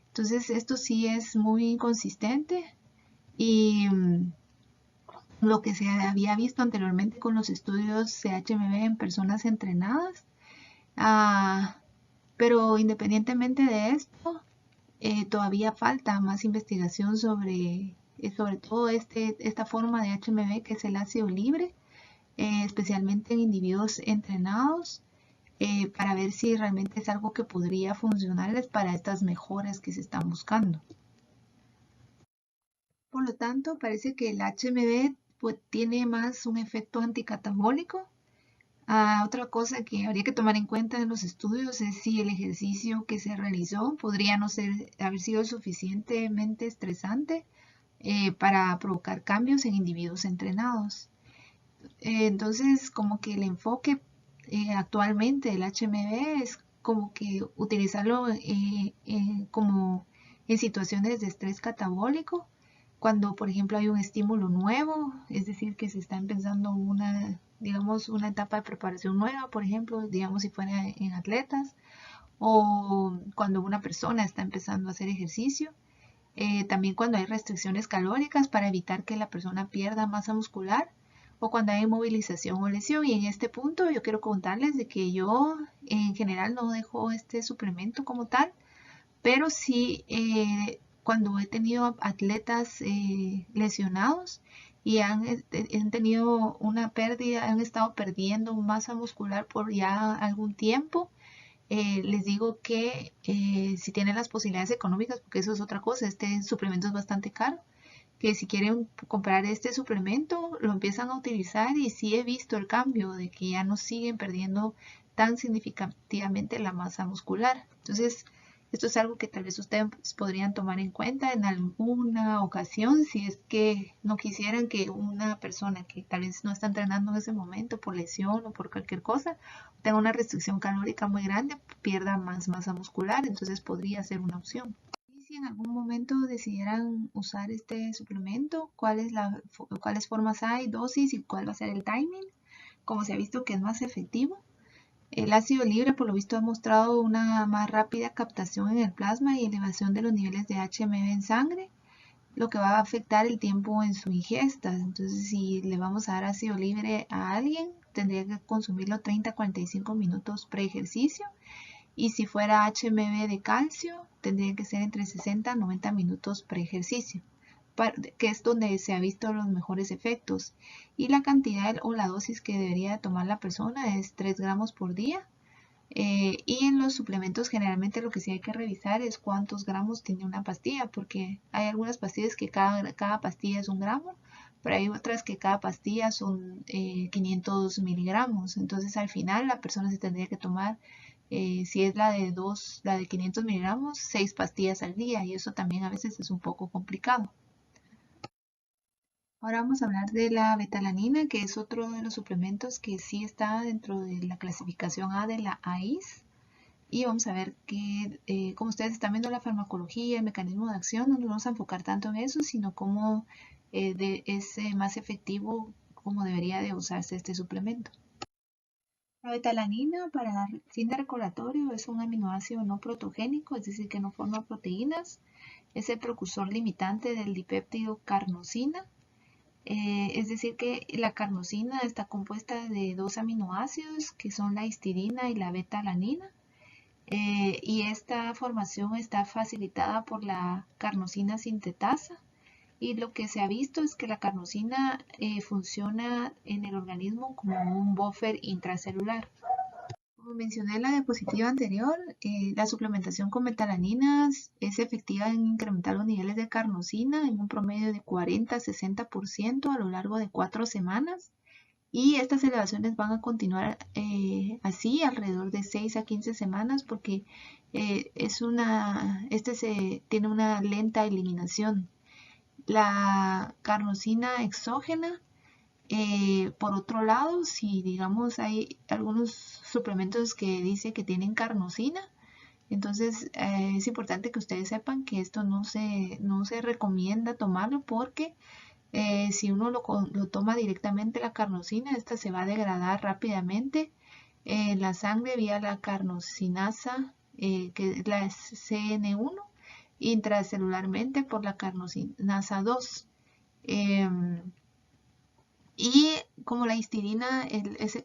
Entonces esto sí es muy inconsistente y lo que se había visto anteriormente con los estudios CHMB en personas entrenadas. Pero independientemente de esto, todavía falta más investigación sobre todo esta forma de HMB que es el ácido libre, especialmente en individuos entrenados, para ver si realmente es algo que podría funcionarles para estas mejoras que se están buscando. Por lo tanto, parece que el HMB pues, tiene más un efecto anticatabólico. Otra cosa que habría que tomar en cuenta en los estudios es si el ejercicio que se realizó podría no haber sido suficientemente estresante para provocar cambios en individuos entrenados. Entonces, como que el enfoque actualmente del HMB es como que utilizarlo como en situaciones de estrés catabólico, cuando por ejemplo hay un estímulo nuevo, es decir, que se está empezando digamos, una etapa de preparación nueva, por ejemplo, digamos si fuera en atletas, o cuando una persona está empezando a hacer ejercicio. También cuando hay restricciones calóricas para evitar que la persona pierda masa muscular, o cuando hay inmovilización o lesión. Y en este punto yo quiero contarles de que yo en general no dejo este suplemento como tal, pero sí cuando he tenido atletas lesionados y han tenido una pérdida, han estado perdiendo masa muscular por ya algún tiempo, les digo que si tienen las posibilidades económicas, porque eso es otra cosa, este suplemento es bastante caro, que si quieren comprar este suplemento, lo empiezan a utilizar y sí he visto el cambio de que ya no siguen perdiendo tan significativamente la masa muscular. Entonces, esto es algo que tal vez ustedes podrían tomar en cuenta en alguna ocasión si es que no quisieran que una persona que tal vez no está entrenando en ese momento por lesión o por cualquier cosa, tenga una restricción calórica muy grande, pierda más masa muscular, entonces podría ser una opción. Si en algún momento decidieran usar este suplemento, cuáles formas hay, dosis y cuál va a ser el timing, como se ha visto que es más efectivo. El ácido libre, por lo visto, ha mostrado una más rápida captación en el plasma y elevación de los niveles de HMB en sangre, lo que va a afectar el tiempo en su ingesta. Entonces, si le vamos a dar ácido libre a alguien, tendría que consumirlo 30 a 45 minutos pre-ejercicio. Y si fuera HMB de calcio, tendría que ser entre 60 a 90 minutos pre-ejercicio, que es donde se ha visto los mejores efectos. Y la cantidad o la dosis que debería tomar la persona es 3 gramos por día. Y en los suplementos generalmente lo que sí hay que revisar es cuántos gramos tiene una pastilla, porque hay algunas pastillas que cada pastilla es 1 gramo, pero hay otras que cada pastilla son 500 miligramos. Entonces al final la persona se tendría que tomar, si es la de 500 miligramos, 6 pastillas al día, y eso también a veces es un poco complicado. Ahora vamos a hablar de la betalanina, que es otro de los suplementos que sí está dentro de la clasificación A de la AIS. Y vamos a ver que, como ustedes están viendo la farmacología, el mecanismo de acción, no nos vamos a enfocar tanto en eso, sino cómo es más efectivo, cómo debería de usarse este suplemento. La betalanina, para fin de recordatorio, es un aminoácido no protogénico, es decir, que no forma proteínas. Es el precursor limitante del dipéptido carnosina. Es decir, que la carnosina está compuesta de 2 aminoácidos, que son la histidina y la betalanina. Y esta formación está facilitada por la carnosina sintetasa, y lo que se ha visto es que la carnosina funciona en el organismo como un buffer intracelular. Como mencioné en la diapositiva anterior, la suplementación con betalaninas es efectiva en incrementar los niveles de carnosina en un promedio de 40 a 60% a lo largo de 4 semanas. Y estas elevaciones van a continuar así alrededor de 6 a 15 semanas, porque tiene una lenta eliminación. La carnosina exógena, por otro lado, si digamos hay algunos suplementos que dice que tienen carnosina, entonces es importante que ustedes sepan que esto no se recomienda tomarlo, porque si uno lo toma directamente la carnosina, esta se va a degradar rápidamente en la sangre vía la carnosinasa, que es la CN1, intracelularmente por la carnosinasa 2. Y como la histidina,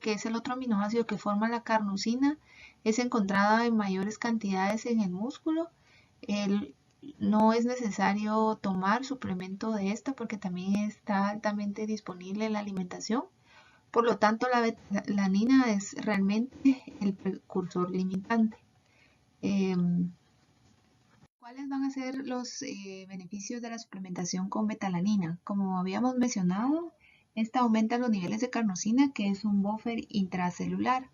que es el otro aminoácido que forma la carnosina, es encontrada en mayores cantidades en el músculo, no es necesario tomar suplemento de esta porque también está altamente disponible en la alimentación. Por lo tanto, la betalanina es realmente el precursor limitante. ¿Cuáles van a ser los beneficios de la suplementación con betalanina? Como habíamos mencionado, esta aumenta los niveles de carnosina, que es un buffer intracelular.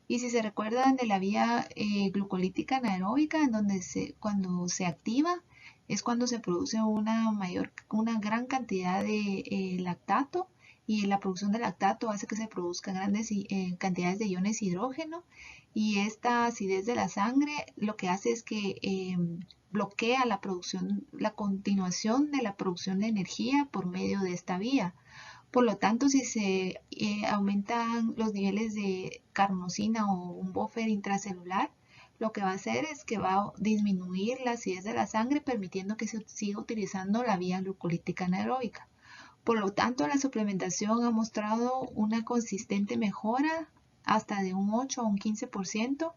Y si se recuerdan de la vía glucolítica anaeróbica, en donde cuando se activa es cuando se produce una gran cantidad de lactato, y la producción de lactato hace que se produzcan grandes cantidades de iones hidrógeno, y esta acidez de la sangre lo que hace es que bloquea la continuación de la producción de energía por medio de esta vía. Por lo tanto, si se aumentan los niveles de carnosina o un buffer intracelular, lo que va a hacer es que va a disminuir la acidez de la sangre, permitiendo que se siga utilizando la vía glucolítica anaeróbica. Por lo tanto, la suplementación ha mostrado una consistente mejora hasta de un 8 a un 15%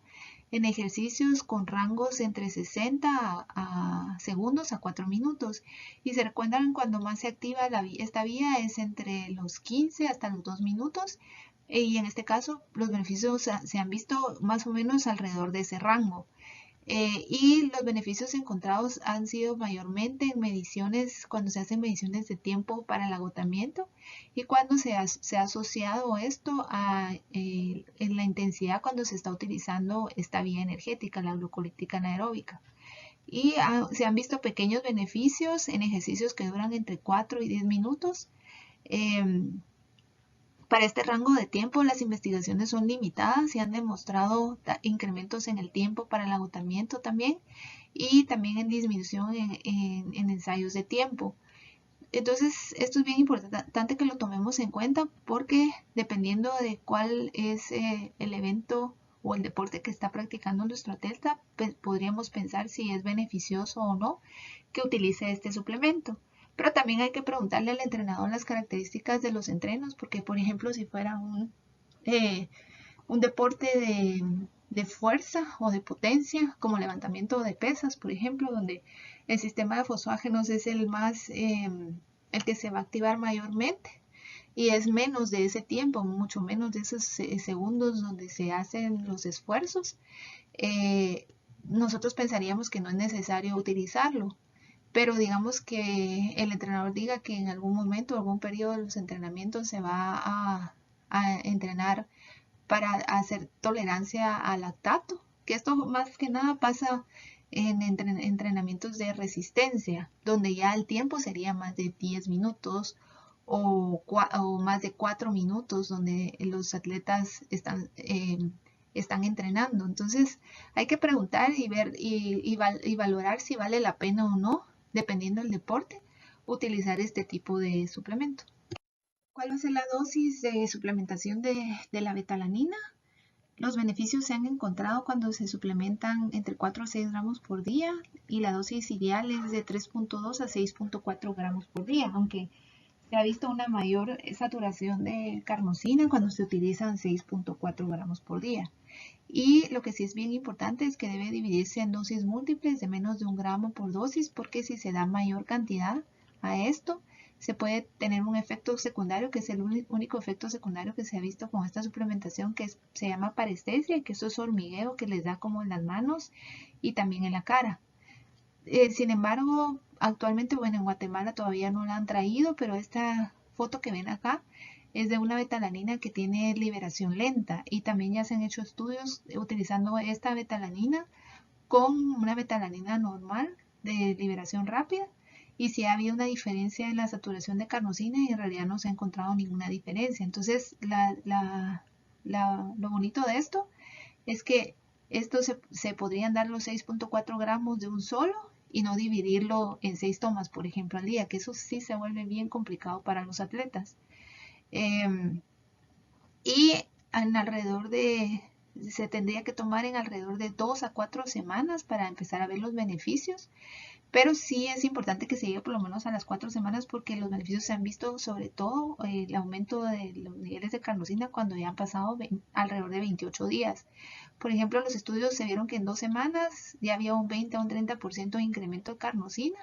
en ejercicios con rangos entre 60 segundos a 4 minutos. Y se recuerdan, cuando más se activa esta vía es entre los 15 hasta los 2 minutos. Y en este caso los beneficios se han visto más o menos alrededor de ese rango. Y los beneficios encontrados han sido mayormente en mediciones, cuando se hacen mediciones de tiempo para el agotamiento, y cuando se ha asociado esto en la intensidad cuando se está utilizando esta vía energética, la glucolítica anaeróbica. Y se han visto pequeños beneficios en ejercicios que duran entre 4 y 10 minutos. Para este rango de tiempo, las investigaciones son limitadas y han demostrado incrementos en el tiempo para el agotamiento también, y también en disminución en ensayos de tiempo. Entonces, esto es bien importante que lo tomemos en cuenta, porque dependiendo de cuál es el evento o el deporte que está practicando nuestro atleta, pues podríamos pensar si es beneficioso o no que utilice este suplemento. Pero también hay que preguntarle al entrenador las características de los entrenos, porque por ejemplo, si fuera un deporte de fuerza o de potencia, como levantamiento de pesas, por ejemplo, donde el sistema de fosfágenos es el que se va a activar mayormente, y es menos de ese tiempo, mucho menos de esos segundos donde se hacen los esfuerzos, nosotros pensaríamos que no es necesario utilizarlo. Pero digamos que el entrenador diga que en algún momento, algún periodo de los entrenamientos se va a entrenar para hacer tolerancia al lactato, que esto más que nada pasa en entrenamientos de resistencia, donde ya el tiempo sería más de 10 minutos o más de 4 minutos, donde los atletas están entrenando. Entonces hay que preguntar y ver y valorar si vale la pena o no, dependiendo del deporte, utilizar este tipo de suplemento. ¿Cuál va a ser la dosis de suplementación de la betalanina? Los beneficios se han encontrado cuando se suplementan entre 4 a 6 gramos por día, y la dosis ideal es de 3.2 a 6.4 gramos por día, aunque se ha visto una mayor saturación de carnosina cuando se utilizan 6.4 gramos por día. Y lo que sí es bien importante es que debe dividirse en dosis múltiples de menos de 1 gramo por dosis, porque si se da mayor cantidad a esto, se puede tener un efecto secundario, que es el único efecto secundario que se ha visto con esta suplementación, que se llama parestesia, que eso es hormigueo que les da como en las manos y también en la cara. Sin embargo, actualmente, bueno, en Guatemala todavía no la han traído, pero esta foto que ven acá es de una betalanina que tiene liberación lenta, y también ya se han hecho estudios utilizando esta betalanina con una betalanina normal de liberación rápida, y si ha habido una diferencia en la saturación de carnosina, y en realidad no se ha encontrado ninguna diferencia. Entonces, lo bonito de esto es que esto se podrían dar los 6.4 gramos de un solo y no dividirlo en 6 tomas, por ejemplo, al día, que eso sí se vuelve bien complicado para los atletas. Y en alrededor de se tendría que tomar en alrededor de 2 a 4 semanas para empezar a ver los beneficios. Pero sí es importante que se llegue por lo menos a las 4 semanas porque los beneficios se han visto, sobre todo el aumento de los niveles de carnosina cuando ya han pasado alrededor de 28 días. Por ejemplo, los estudios se vieron que en 2 semanas ya había un 20 a un 30% de incremento de carnosina,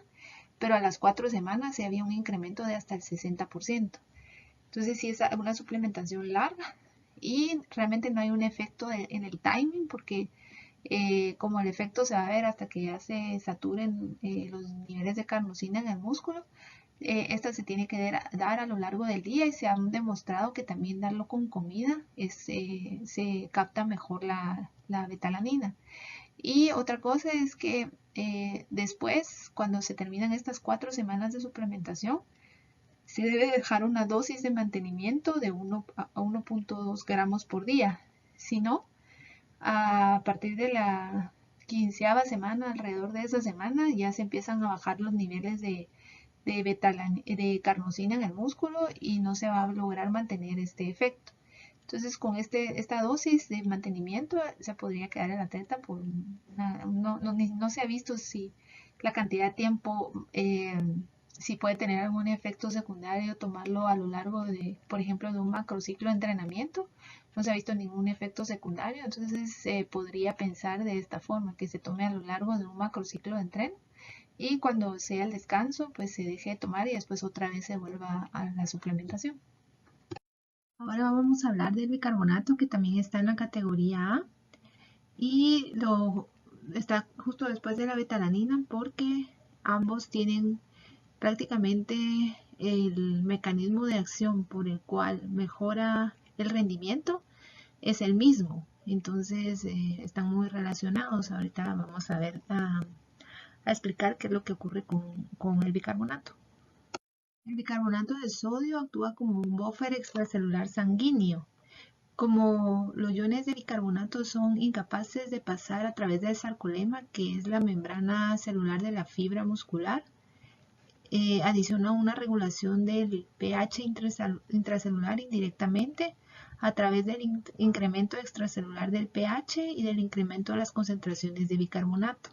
pero a las 4 semanas ya había un incremento de hasta el 60%. Entonces sí es una suplementación larga y realmente no hay un efecto en el timing porque como el efecto se va a ver hasta que ya se saturen los niveles de carnosina en el músculo, esta se tiene que dar a lo largo del día y se han demostrado que también darlo con comida se capta mejor la betalanina. Y otra cosa es que después, cuando se terminan estas 4 semanas de suplementación, se debe dejar una dosis de mantenimiento de 1 a 1.2 gramos por día. Si no, a partir de la 15ª semana, alrededor de esa semana, ya se empiezan a bajar los niveles de carnosina en el músculo y no se va a lograr mantener este efecto. Entonces, con esta dosis de mantenimiento se podría quedar el atleta por no se ha visto si la cantidad de tiempo, si puede tener algún efecto secundario tomarlo a lo largo de, por ejemplo, de un macrociclo de entrenamiento. No se ha visto ningún efecto secundario, entonces se podría pensar de esta forma, que se tome a lo largo de un macrociclo de entreno y cuando sea el descanso, pues se deje de tomar y después otra vez se vuelva a la suplementación. Ahora vamos a hablar del bicarbonato que también está en la categoría A y está justo después de la betalanina porque ambos tienen prácticamente el mecanismo de acción por el cual mejora el rendimiento es el mismo. Entonces están muy relacionados. Ahorita vamos a ver a explicar qué es lo que ocurre con el bicarbonato. El bicarbonato de sodio actúa como un buffer extracelular sanguíneo. Como los iones de bicarbonato son incapaces de pasar a través del sarcolema, que es la membrana celular de la fibra muscular, adiciona una regulación del pH intracelular indirectamente a través del incremento extracelular del pH y del incremento de las concentraciones de bicarbonato.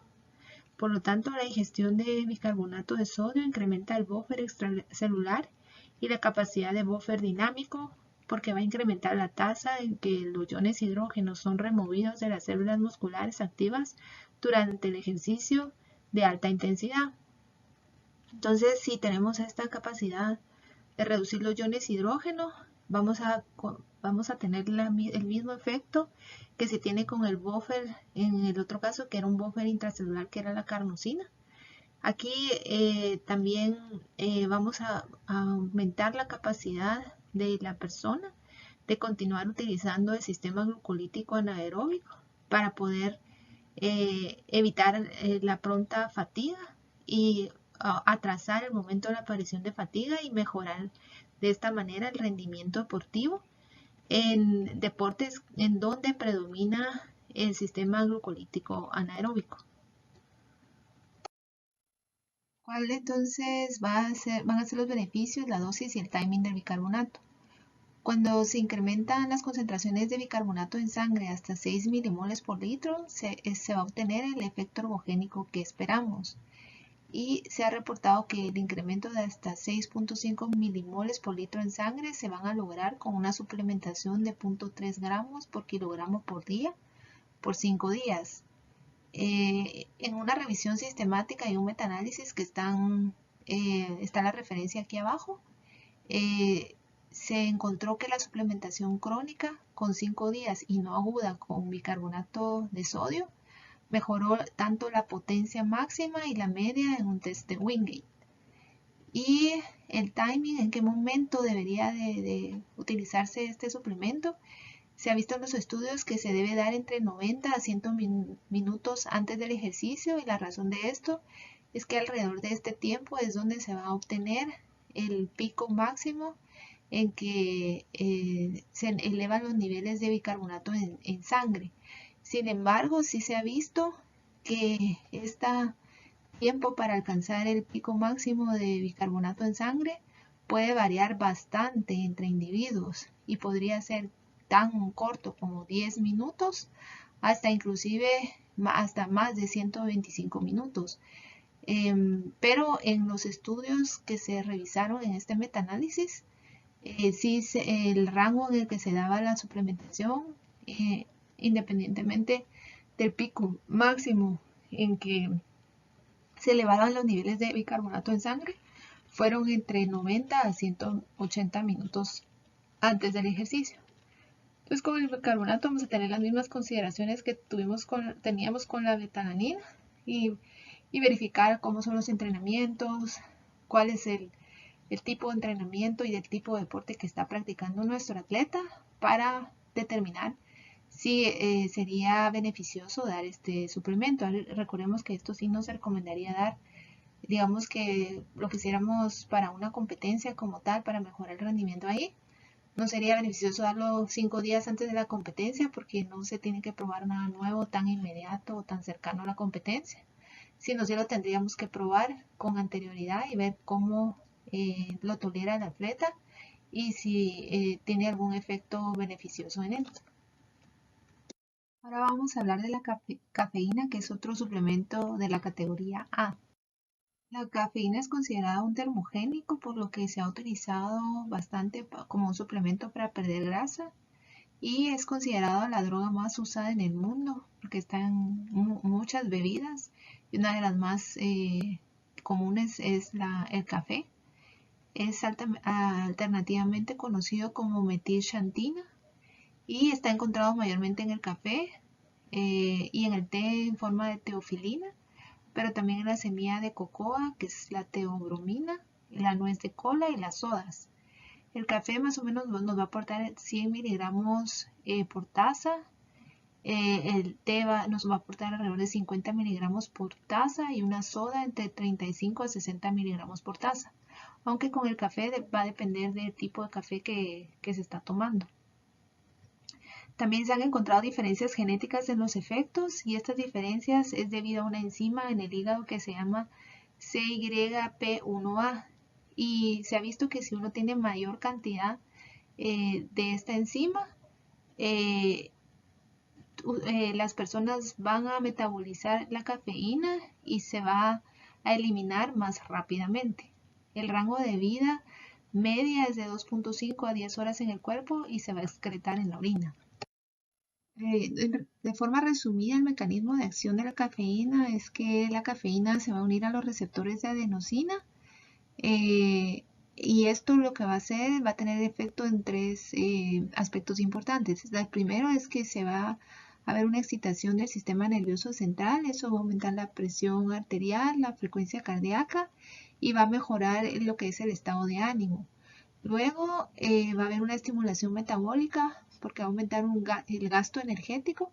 Por lo tanto, la ingestión de bicarbonato de sodio incrementa el buffer extracelular y la capacidad de buffer dinámico porque va a incrementar la tasa en que los iones hidrógenos son removidos de las células musculares activas durante el ejercicio de alta intensidad. Entonces, si tenemos esta capacidad de reducir los iones hidrógeno, vamos a tener el mismo efecto que se tiene con el buffer en el otro caso, que era un buffer intracelular, que era la carnosina. Aquí también vamos a aumentar la capacidad de la persona de continuar utilizando el sistema glucolítico anaeróbico para poder evitar la pronta fatiga y atrasar el momento de la aparición de fatiga y mejorar de esta manera el rendimiento deportivo en deportes en donde predomina el sistema glucolítico anaeróbico. ¿Cuál entonces van a ser los beneficios, la dosis y el timing del bicarbonato? Cuando se incrementan las concentraciones de bicarbonato en sangre hasta 6 milimoles por litro, se va a obtener el efecto ergogénico que esperamos. Y se ha reportado que el incremento de hasta 6.5 milimoles por litro en sangre se van a lograr con una suplementación de 0.3 gramos por kilogramo por día por 5 días. En una revisión sistemática y un metaanálisis que está la referencia aquí abajo, se encontró que la suplementación crónica con 5 días y no aguda con bicarbonato de sodio mejoró tanto la potencia máxima y la media en un test de Wingate. Y el timing, en qué momento debería de utilizarse este suplemento, se ha visto en los estudios que se debe dar entre 90 a 100 minutos antes del ejercicio y la razón de esto es que alrededor de este tiempo es donde se va a obtener el pico máximo en que se elevan los niveles de bicarbonato en sangre. Sin embargo, sí se ha visto que este tiempo para alcanzar el pico máximo de bicarbonato en sangre puede variar bastante entre individuos y podría ser tan corto como 10 minutos hasta inclusive hasta más de 125 minutos. Pero en los estudios que se revisaron en este metaanálisis, sí el rango en el que se daba la suplementación, independientemente del pico máximo en que se elevaban los niveles de bicarbonato en sangre, fueron entre 90 a 180 minutos antes del ejercicio. Entonces, con el bicarbonato vamos a tener las mismas consideraciones que teníamos con la betalanina y verificar cómo son los entrenamientos, cuál es el tipo de entrenamiento y del tipo de deporte que está practicando nuestro atleta para determinar si sería beneficioso dar este suplemento. Recordemos que esto sí no se recomendaría dar, digamos que lo que hiciéramos para una competencia como tal, para mejorar el rendimiento ahí. No sería beneficioso darlo 5 días antes de la competencia porque no se tiene que probar nada nuevo tan inmediato o tan cercano a la competencia, sino sí lo tendríamos que probar con anterioridad y ver cómo lo tolera el atleta y si tiene algún efecto beneficioso en él. Ahora vamos a hablar de la cafeína, que es otro suplemento de la categoría A. La cafeína es considerada un termogénico, por lo que se ha utilizado bastante como un suplemento para perder grasa y es considerada la droga más usada en el mundo porque está en muchas bebidas y una de las más comunes es el café. Es alternativamente conocido como metilxantina y está encontrado mayormente en el café y en el té en forma de teofilina, pero también en la semilla de cocoa, que es la teobromina, la nuez de cola y las sodas. El café más o menos nos va a aportar 100 miligramos por taza. El té nos va a aportar alrededor de 50 miligramos por taza y una soda entre 35 a 60 miligramos por taza. Aunque con el café va a depender del tipo de café que se está tomando. También se han encontrado diferencias genéticas en los efectos y estas diferencias es debido a una enzima en el hígado que se llama CYP1A y se ha visto que si uno tiene mayor cantidad de esta enzima, las personas van a metabolizar la cafeína y se va a eliminar más rápidamente. El rango de vida media es de 2.5 a 10 horas en el cuerpo y se va a excretar en la orina. De forma resumida, el mecanismo de acción de la cafeína es que la cafeína se va a unir a los receptores de adenosina y esto lo que va a hacer, va a tener efecto en tres aspectos importantes. El primero es que se va a haber una excitación del sistema nervioso central, eso va a aumentar la presión arterial, la frecuencia cardíaca y va a mejorar lo que es el estado de ánimo. Luego va a haber una estimulación metabólica porque va a aumentar el gasto energético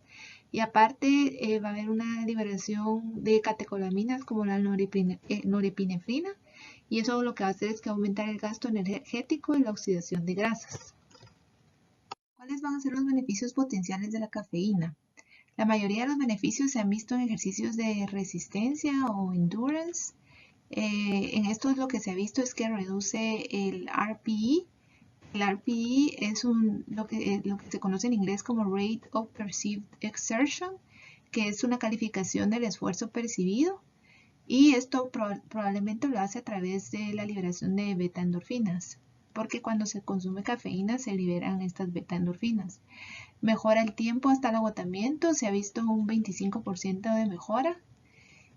y aparte va a haber una liberación de catecolaminas como la norepinefrina y eso lo que va a hacer es que va a aumentar el gasto energético y la oxidación de grasas. ¿Cuáles van a ser los beneficios potenciales de la cafeína? La mayoría de los beneficios se han visto en ejercicios de resistencia o endurance. En esto lo que se ha visto es que reduce el RPE. El RPE es lo que se conoce en inglés como Rate of Perceived Exertion, que es una calificación del esfuerzo percibido. Y esto probablemente lo hace a través de la liberación de beta-endorfinas, porque cuando se consume cafeína se liberan estas beta-endorfinas. Mejora el tiempo hasta el agotamiento, se ha visto un 25% de mejora.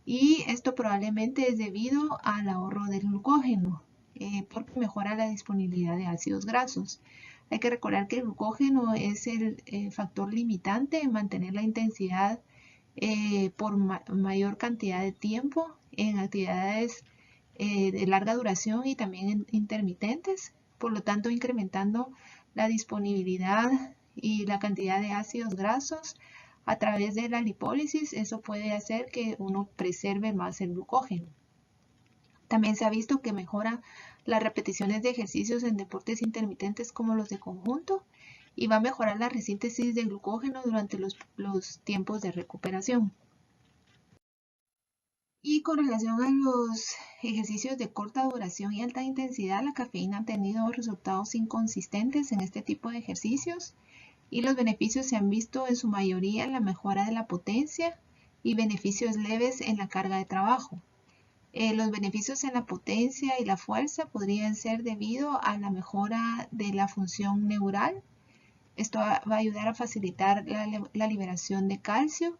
Y esto probablemente es debido al ahorro del glucógeno, porque mejora la disponibilidad de ácidos grasos. Hay que recordar que el glucógeno es el factor limitante en mantener la intensidad por mayor cantidad de tiempo en actividades de larga duración y también intermitentes, por lo tanto incrementando la disponibilidad y la cantidad de ácidos grasos a través de la lipólisis. Eso puede hacer que uno preserve más el glucógeno. También se ha visto que mejora las repeticiones de ejercicios en deportes intermitentes como los de conjunto y va a mejorar la resíntesis de glucógeno durante los tiempos de recuperación. Y con relación a los ejercicios de corta duración y alta intensidad, la cafeína ha tenido resultados inconsistentes en este tipo de ejercicios. y los beneficios se han visto en su mayoría en la mejora de la potencia y beneficios leves en la carga de trabajo. Los beneficios en la potencia y la fuerza podrían ser debido a la mejora de la función neural. Esto va a ayudar a facilitar la liberación de calcio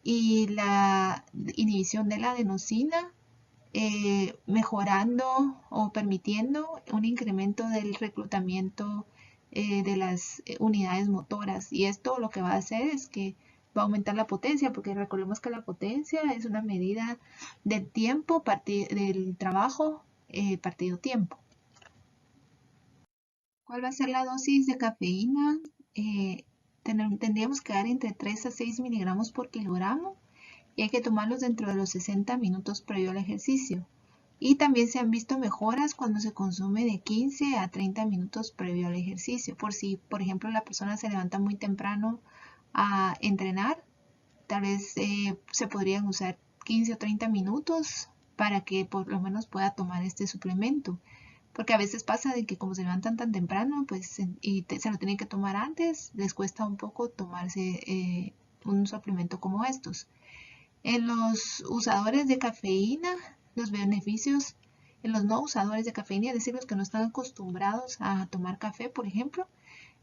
y la inhibición de la adenosina, mejorando o permitiendo un incremento del reclutamiento de las unidades motoras. Y esto lo que va a hacer es que va a aumentar la potencia, porque recordemos que la potencia es una medida del tiempo, del trabajo partido tiempo. ¿Cuál va a ser la dosis de cafeína? Tendríamos que dar entre 3 a 6 miligramos por kilogramo y hay que tomarlos dentro de los 60 minutos previo al ejercicio. Y también se han visto mejoras cuando se consume de 15 a 30 minutos previo al ejercicio. Por si, por ejemplo, la persona se levanta muy temprano a entrenar, tal vez se podrían usar 15 o 30 minutos para que por lo menos pueda tomar este suplemento. Porque a veces pasa de que como se levantan tan temprano, pues se lo tienen que tomar antes, les cuesta un poco tomarse un suplemento como estos. En los usadores de cafeína, los beneficios en los no usadores de cafeína, es decir, los que no están acostumbrados a tomar café, por ejemplo,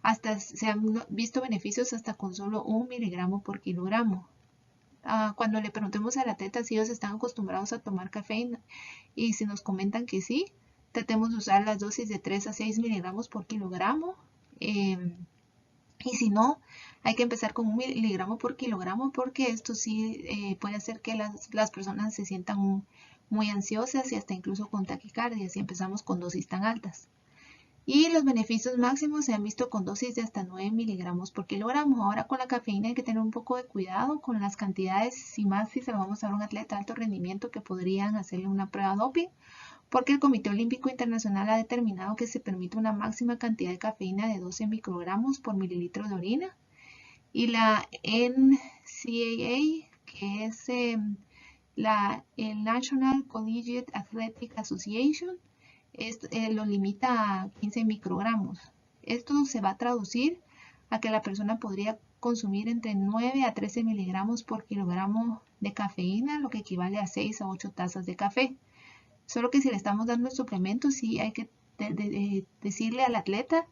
hasta se han visto beneficios hasta con solo 1 miligramo por kilogramo. Cuando le preguntemos al atleta si ellos están acostumbrados a tomar cafeína y si nos comentan que sí, tratemos de usar las dosis de 3 a 6 miligramos por kilogramo. Y si no, hay que empezar con 1 miligramo por kilogramo porque esto sí puede hacer que las personas se sientan muy ansiosas y hasta incluso con taquicardia si empezamos con dosis tan altas. Y los beneficios máximos se han visto con dosis de hasta 9 miligramos por kilogramo. Ahora con la cafeína hay que tener un poco de cuidado con las cantidades, y más si se lo vamos a dar a un atleta de alto rendimiento que podrían hacerle una prueba doping, porque el Comité Olímpico Internacional ha determinado que se permite una máxima cantidad de cafeína de 12 microgramos por mililitro de orina. Y la NCAA, que es el National Collegiate Athletic Association, lo limita a 15 microgramos. Esto se va a traducir a que la persona podría consumir entre 9 a 13 miligramos por kilogramo de cafeína, lo que equivale a 6 a 8 tazas de café. Solo que si le estamos dando el suplemento, sí hay que decirle al atleta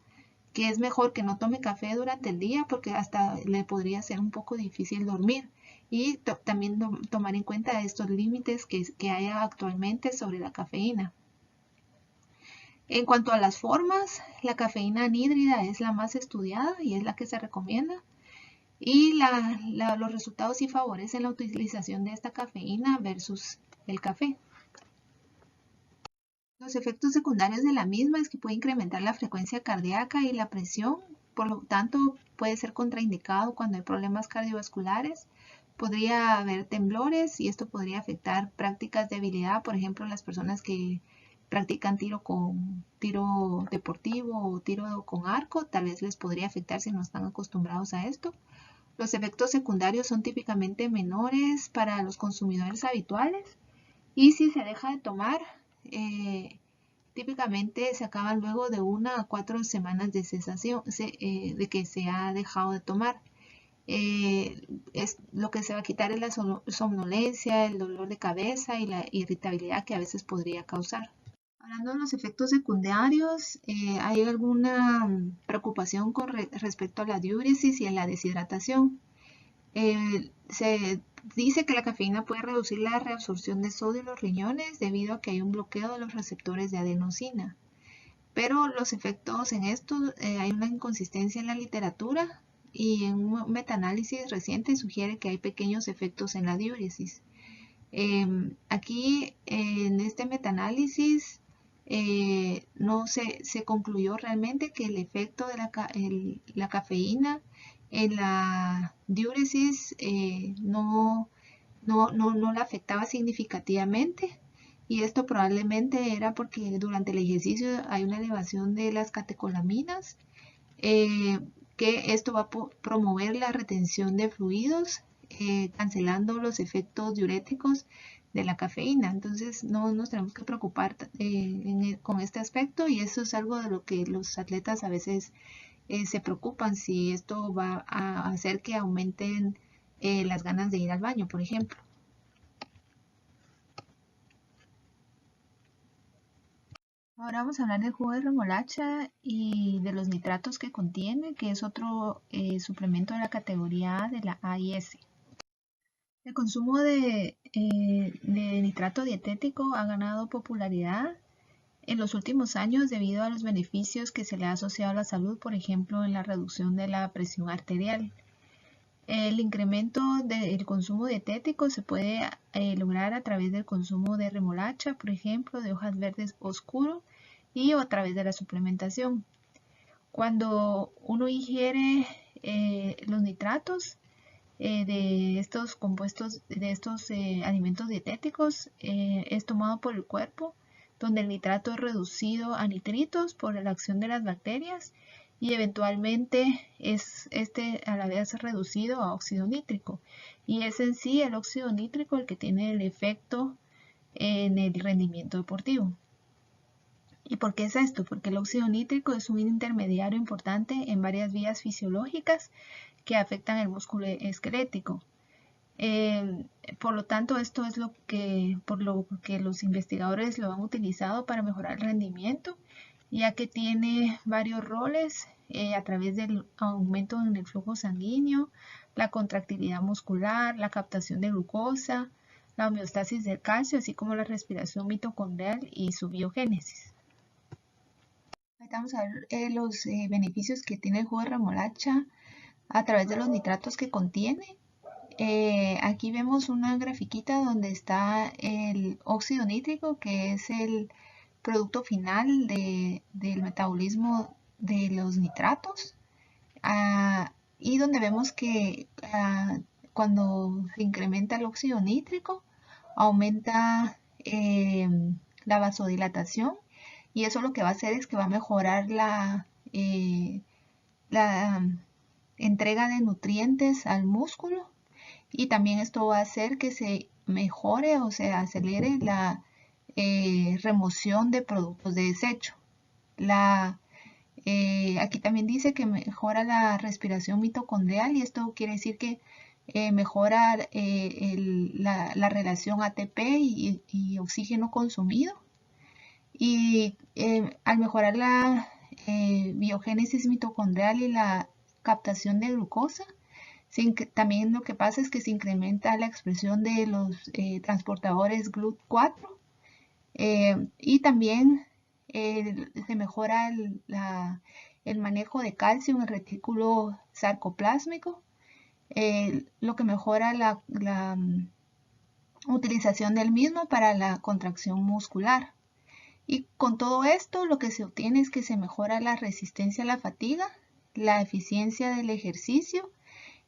que es mejor que no tome café durante el día porque hasta le podría ser un poco difícil dormir. Y también tomar en cuenta estos límites que hay actualmente sobre la cafeína. En cuanto a las formas, la cafeína anhídrida es la más estudiada y es la que se recomienda. Y los resultados sí favorecen la utilización de esta cafeína versus el café. Los efectos secundarios de la misma es que puede incrementar la frecuencia cardíaca y la presión, por lo tanto puede ser contraindicado cuando hay problemas cardiovasculares. Podría haber temblores y esto podría afectar prácticas de habilidad, por ejemplo, las personas que practican tiro deportivo o tiro con arco, tal vez les podría afectar si no están acostumbrados a esto. Los efectos secundarios son típicamente menores para los consumidores habituales y si se deja de tomar, típicamente se acaban luego de 1 a 4 semanas de cesación, de que se ha dejado de tomar. Lo que se va a quitar es la somnolencia, el dolor de cabeza y la irritabilidad que a veces podría causar. Hablando de los efectos secundarios, ¿hay alguna preocupación con respecto a la diuresis y a la deshidratación? Se dice que la cafeína puede reducir la reabsorción de sodio en los riñones debido a que hay un bloqueo de los receptores de adenosina. Pero los efectos en esto, hay una inconsistencia en la literatura y en un metaanálisis reciente sugiere que hay pequeños efectos en la diuresis. Aquí en este metaanálisis no se concluyó realmente que el efecto de la cafeína en la diuresis no la afectaba significativamente, y esto probablemente era porque durante el ejercicio hay una elevación de las catecolaminas, que esto va a promover la retención de fluidos, cancelando los efectos diuréticos de la cafeína. Entonces no nos tenemos que preocupar con este aspecto, y eso es algo de lo que los atletas a veces se preocupan si esto va a hacer que aumenten las ganas de ir al baño, por ejemplo. Ahora vamos a hablar del jugo de remolacha y de los nitratos que contiene, que es otro suplemento de la categoría A de la A y S. El consumo de nitrato dietético ha ganado popularidad en los últimos años debido a los beneficios que se le ha asociado a la salud, por ejemplo, en la reducción de la presión arterial. El incremento del consumo dietético se puede lograr a través del consumo de remolacha, por ejemplo, de hojas verdes oscuro y o a través de la suplementación. Cuando uno ingiere los nitratos de estos compuestos, de estos alimentos dietéticos, es tomado por el cuerpo, donde el nitrato es reducido a nitritos por la acción de las bacterias y eventualmente es a la vez reducido a óxido nítrico. Y es en sí el óxido nítrico el que tiene el efecto en el rendimiento deportivo. ¿Y por qué es esto? Porque el óxido nítrico es un intermediario importante en varias vías fisiológicas que afectan el músculo esquelético. Por lo tanto, esto es por lo que los investigadores lo han utilizado para mejorar el rendimiento, ya que tiene varios roles a través del aumento en el flujo sanguíneo, la contractilidad muscular, la captación de glucosa, la homeostasis del calcio, así como la respiración mitocondrial y su biogénesis. Ahorita vamos a ver los beneficios que tiene el jugo de remolacha a través de los nitratos que contiene. Aquí vemos una grafiquita donde está el óxido nítrico, que es el producto final del metabolismo de los nitratos, y donde vemos que cuando se incrementa el óxido nítrico, aumenta la vasodilatación, y eso lo que va a hacer es que va a mejorar la entrega de nutrientes al músculo, y también esto va a hacer que se mejore o se acelere la remoción de productos de desecho. Aquí también dice que mejora la respiración mitocondrial, y esto quiere decir que mejora la relación ATP y oxígeno consumido. Y al mejorar la biogénesis mitocondrial y la captación de glucosa, también lo que pasa es que se incrementa la expresión de los transportadores GLUT4, y también se mejora el manejo de calcio en el retículo sarcoplásmico, lo que mejora la utilización del mismo para la contracción muscular. Y con todo esto lo que se obtiene es que se mejora la resistencia a la fatiga, la eficiencia del ejercicio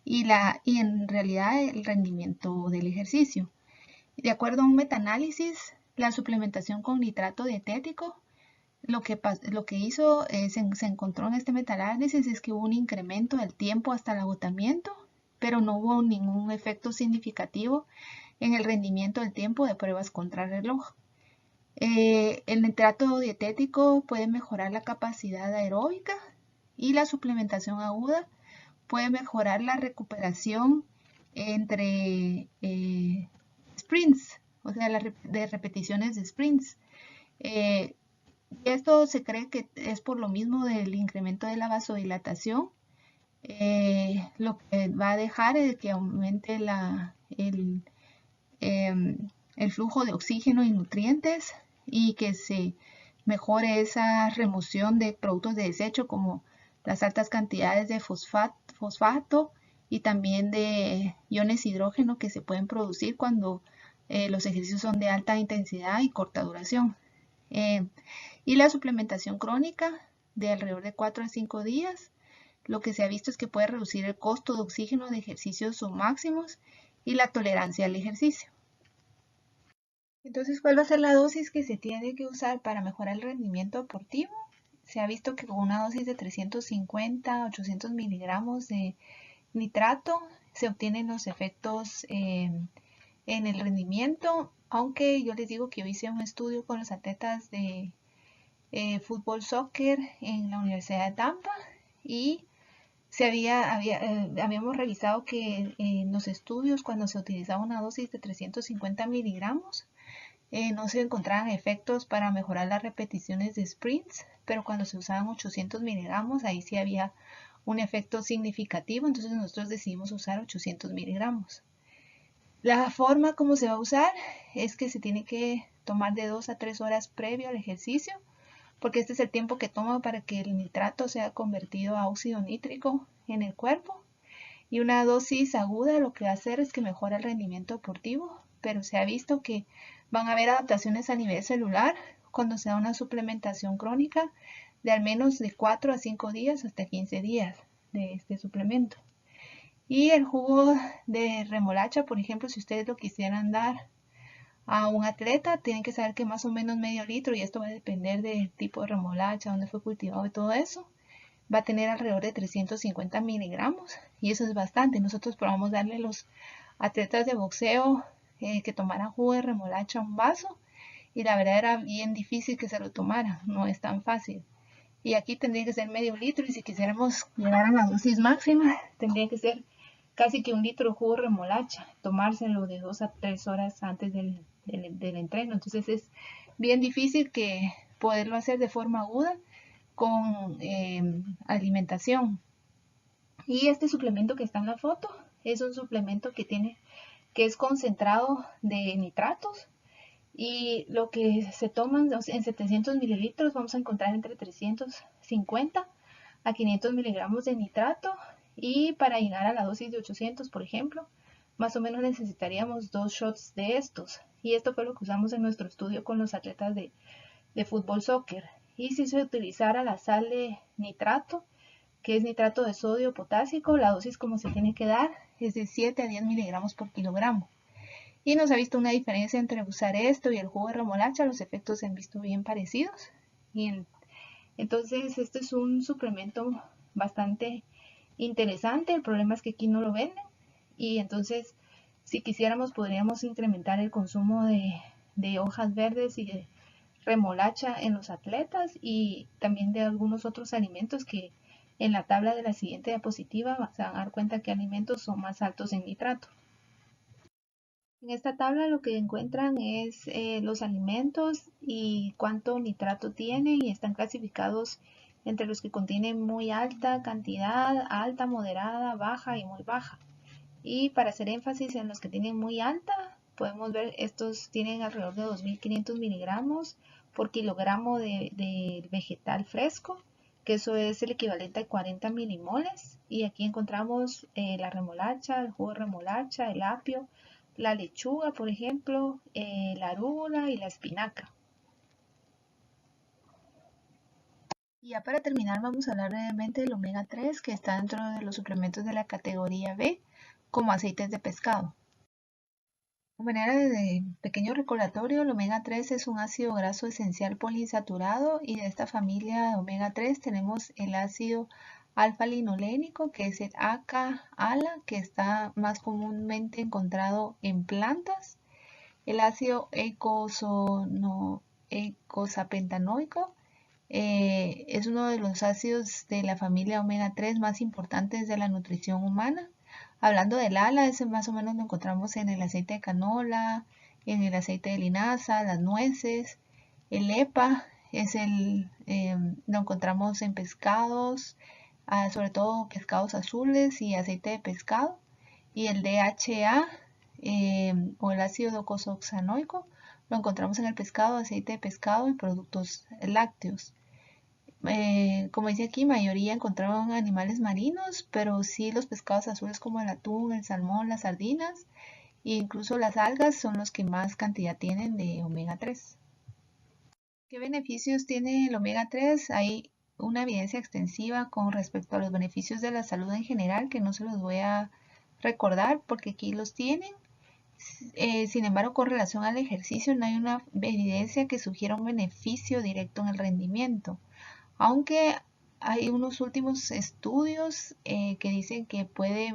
y en realidad el rendimiento del ejercicio. De acuerdo a un metaanálisis, la suplementación con nitrato dietético, lo que hizo, se encontró en este metaanálisis, es que hubo un incremento del tiempo hasta el agotamiento, pero no hubo ningún efecto significativo en el rendimiento del tiempo de pruebas contrarreloj. El nitrato dietético puede mejorar la capacidad aeróbica, y la suplementación aguda puede mejorar la recuperación entre sprints, o sea, de repeticiones de sprints. Esto se cree que es por lo mismo del incremento de la vasodilatación, lo que va a dejar es que aumente el flujo de oxígeno y nutrientes, y que se mejore esa remoción de productos de desecho como las altas cantidades de fosfato y también de iones hidrógeno que se pueden producir cuando los ejercicios son de alta intensidad y corta duración. Y la suplementación crónica de alrededor de 4 a 5 días, lo que se ha visto es que puede reducir el costo de oxígeno de ejercicios submáximos y la tolerancia al ejercicio. Entonces, ¿cuál va a ser la dosis que se tiene que usar para mejorar el rendimiento deportivo? Se ha visto que con una dosis de 350 a 800 miligramos de nitrato se obtienen los efectos en el rendimiento, aunque yo les digo que yo hice un estudio con los atletas de fútbol soccer en la Universidad de Tampa, y habíamos revisado que en los estudios, cuando se utilizaba una dosis de 350 miligramos, no se encontraban efectos para mejorar las repeticiones de sprints, pero cuando se usaban 800 miligramos, ahí sí había un efecto significativo, entonces nosotros decidimos usar 800 miligramos. La forma como se va a usar es que se tiene que tomar de 2 a 3 horas previo al ejercicio, porque este es el tiempo que toma para que el nitrato sea convertido a óxido nítrico en el cuerpo. Y una dosis aguda lo que va a hacer es que mejora el rendimiento deportivo, pero se ha visto que van a haber adaptaciones a nivel celular cuando se da una suplementación crónica de al menos de 4 a 5 días hasta 15 días de este suplemento. Y el jugo de remolacha, por ejemplo, si ustedes lo quisieran dar a un atleta, tienen que saber que más o menos medio litro, y esto va a depender del tipo de remolacha, dónde fue cultivado y todo eso, va a tener alrededor de 350 miligramos, y eso es bastante. Nosotros probamos darle a los atletas de boxeo que tomaran jugo de remolacha a un vaso, y la verdad era bien difícil que se lo tomaran, no es tan fácil. Y aquí tendría que ser medio litro, y si quisiéramos llegar a la dosis máxima, tendría que ser casi que un litro de jugo de remolacha, tomárselo de 2 a 3 horas antes del entreno. Entonces es bien difícil que poderlo hacer de forma aguda con alimentación. Y este suplemento que está en la foto es un suplemento que es concentrado de nitratos, y lo que se toman en 700 mililitros vamos a encontrar entre 350 a 500 miligramos de nitrato, y para llegar a la dosis de 800, por ejemplo, más o menos necesitaríamos 2 shots de estos, y esto fue lo que usamos en nuestro estudio con los atletas de fútbol soccer. Y si se utilizara la sal de nitrato, que es nitrato de sodio potásico, la dosis como se tiene que dar es de 7 a 10 miligramos por kilogramo. Y nos ha visto una diferencia entre usar esto y el jugo de remolacha, los efectos se han visto bien parecidos. Entonces este es un suplemento bastante interesante, el problema es que aquí no lo venden, y entonces si quisiéramos podríamos incrementar el consumo de hojas verdes y de remolacha en los atletas, y también de algunos otros alimentos que en la tabla de la siguiente diapositiva se van a dar cuenta que alimentos son más altos en nitrato. En esta tabla lo que encuentran es los alimentos y cuánto nitrato tienen, y están clasificados entre los que contienen muy alta cantidad, alta, moderada, baja y muy baja. Y para hacer énfasis en los que tienen muy alta, podemos ver estos tienen alrededor de 2500 miligramos por kilogramo de vegetal fresco, que eso es el equivalente a 40 milimoles. Y aquí encontramos la remolacha, el jugo de remolacha, el apio, la lechuga, por ejemplo, la arúgula y la espinaca. Y ya para terminar vamos a hablar brevemente del omega 3, que está dentro de los suplementos de la categoría B, como aceites de pescado. De manera de pequeño recordatorio, el omega 3 es un ácido graso esencial poliinsaturado, y de esta familia de omega 3 tenemos el ácido alfa-linolénico, que es el ACA-ALA, que está más comúnmente encontrado en plantas, el ácido eicosapentaenoico, es uno de los ácidos de la familia omega 3 más importantes de la nutrición humana. Hablando del ALA, ese más o menos lo encontramos en el aceite de canola, en el aceite de linaza, las nueces. El EPA lo encontramos en pescados, sobre todo pescados azules y aceite de pescado. Y el DHA, o el ácido docosahexaenoico, lo encontramos en el pescado, aceite de pescado y productos lácteos. Como dice aquí, mayoría encontraron animales marinos, pero sí los pescados azules como el atún, el salmón, las sardinas e incluso las algas son los que más cantidad tienen de omega 3. ¿Qué beneficios tiene el omega 3? Hay una evidencia extensiva con respecto a los beneficios de la salud en general, que no se los voy a recordar porque aquí los tienen. Sin embargo, con relación al ejercicio no hay una evidencia que sugiera un beneficio directo en el rendimiento, aunque hay unos últimos estudios que dicen que puede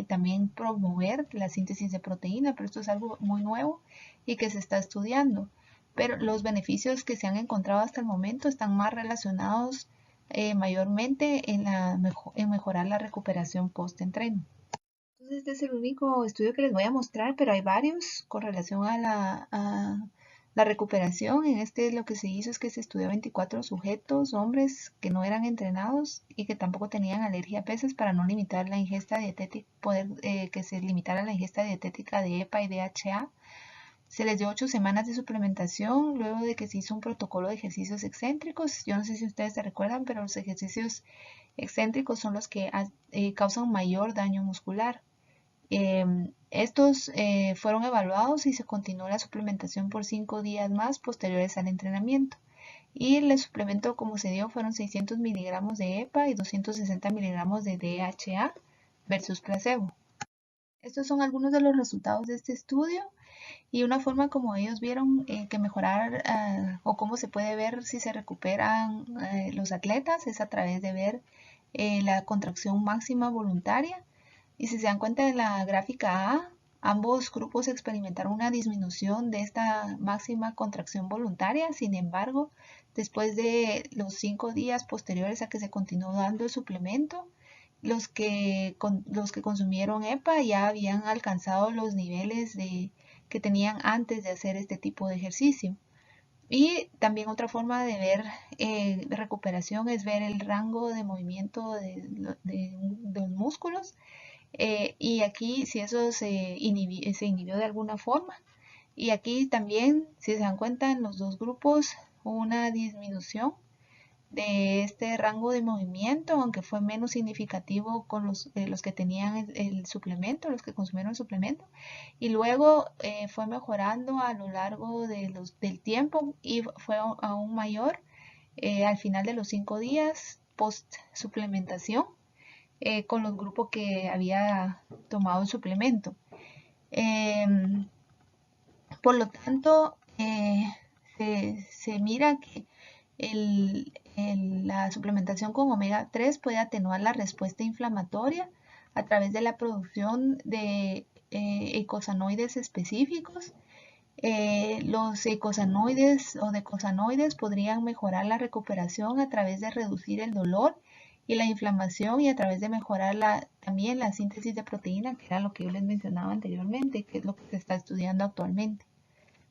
también promover la síntesis de proteína, pero esto es algo muy nuevo y que se está estudiando. Pero los beneficios que se han encontrado hasta el momento están más relacionados mayormente en mejorar la recuperación post-entreno. Entonces este es el único estudio que les voy a mostrar, pero hay varios con relación a la recuperación. En este lo que se hizo es que se estudió a 24 sujetos, hombres que no eran entrenados y que tampoco tenían alergia a pesas para no limitar la ingesta dietética, que se limitara la ingesta dietética de EPA y DHA. Se les dio 8 semanas de suplementación luego de que se hizo un protocolo de ejercicios excéntricos. Yo no sé si ustedes se recuerdan, pero los ejercicios excéntricos son los que causan mayor daño muscular. Estos fueron evaluados y se continuó la suplementación por 5 días más posteriores al entrenamiento. Y el suplemento como se dio fueron 600 miligramos de EPA y 260 miligramos de DHA versus placebo. Estos son algunos de los resultados de este estudio y una forma como ellos vieron que mejorar o cómo se puede ver si se recuperan los atletas es a través de ver la contracción máxima voluntaria. Y si se dan cuenta de la gráfica A, ambos grupos experimentaron una disminución de esta máxima contracción voluntaria. Sin embargo, después de los 5 días posteriores a que se continuó dando el suplemento, los que consumieron EPA ya habían alcanzado los niveles que tenían antes de hacer este tipo de ejercicio. Y también otra forma de ver recuperación es ver el rango de movimiento de los músculos. Y aquí si eso se inhibió de alguna forma. Y aquí también, si se dan cuenta, en los dos grupos hubo una disminución de este rango de movimiento, aunque fue menos significativo con los que tenían el suplemento, los que consumieron el suplemento, y luego fue mejorando a lo largo del tiempo y fue aún mayor al final de los 5 días post suplementación con los grupos que había tomado el suplemento. Por lo tanto, se mira que la suplementación con omega 3 puede atenuar la respuesta inflamatoria a través de la producción de eicosanoides específicos. Los eicosanoides o decosanoides podrían mejorar la recuperación a través de reducir el dolor y la inflamación y a través de mejorar también la síntesis de proteína, que era lo que yo les mencionaba anteriormente, que es lo que se está estudiando actualmente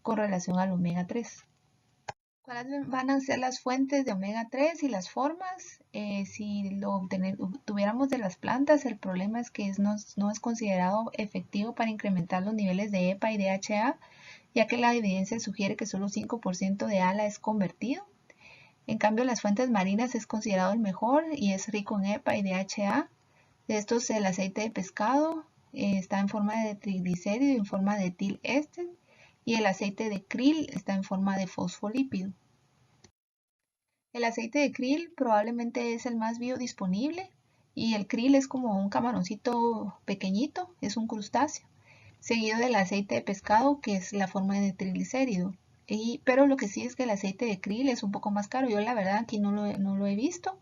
con relación al omega 3. ¿Cuáles van a ser las fuentes de omega 3 y las formas? Si lo tuviéramos de las plantas, el problema es que no es considerado efectivo para incrementar los niveles de EPA y DHA, ya que la evidencia sugiere que solo 5% de ALA es convertido. En cambio, las fuentes marinas es considerado el mejor y es rico en EPA y DHA. De estos, el aceite de pescado está en forma de triglicérido y en forma de etil-éster, y el aceite de krill está en forma de fosfolípido. El aceite de krill probablemente es el más biodisponible y el krill es como un camaroncito pequeñito, es un crustáceo, seguido del aceite de pescado que es la forma de triglicérido. Pero lo que sí es que el aceite de krill es un poco más caro. Yo la verdad aquí no lo he visto.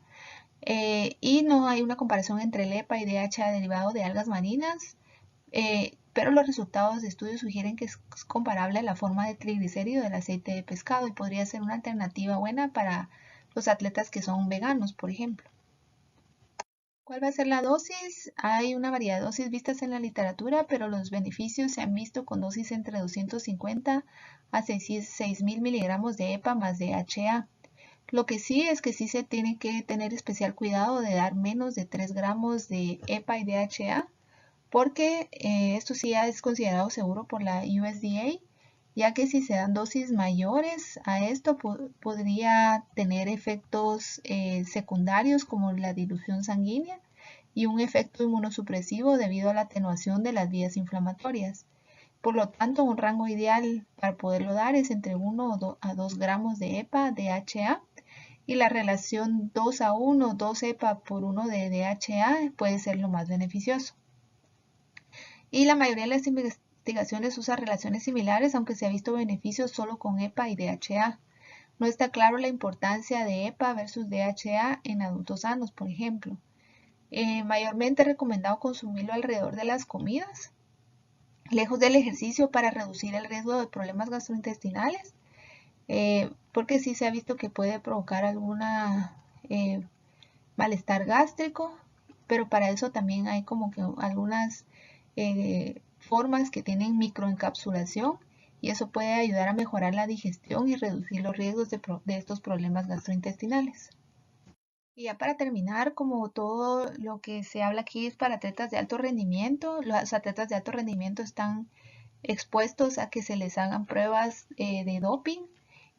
Y no hay una comparación entre el EPA y DHA derivado de algas marinas. Pero los resultados de estudios sugieren que es comparable a la forma de triglicérido del aceite de pescado y podría ser una alternativa buena para los atletas que son veganos, por ejemplo. ¿Cuál va a ser la dosis? Hay una variedad de dosis vistas en la literatura, pero los beneficios se han visto con dosis entre 250 a 6.000 miligramos de EPA más DHA. Lo que sí es que sí se tiene que tener especial cuidado de dar menos de 3 gramos de EPA y DHA, porque esto sí ya es considerado seguro por la USDA, ya que si se dan dosis mayores a esto podría tener efectos secundarios como la dilución sanguínea y un efecto inmunosupresivo debido a la atenuación de las vías inflamatorias. Por lo tanto, un rango ideal para poderlo dar es entre 1 a 2 gramos de EPA, DHA, y la relación 2 a 1, 2 EPA por 1 de DHA puede ser lo más beneficioso. Y la mayoría de las investigaciones usa relaciones similares, aunque se ha visto beneficios solo con EPA y DHA. No está claro la importancia de EPA versus DHA en adultos sanos, por ejemplo. Mayormente es recomendado consumirlo alrededor de las comidas, lejos del ejercicio para reducir el riesgo de problemas gastrointestinales, porque sí se ha visto que puede provocar alguna malestar gástrico, pero para eso también hay como que algunas formas que tienen microencapsulación y eso puede ayudar a mejorar la digestión y reducir los riesgos de estos problemas gastrointestinales. Y ya para terminar, como todo lo que se habla aquí es para atletas de alto rendimiento, los atletas de alto rendimiento están expuestos a que se les hagan pruebas de doping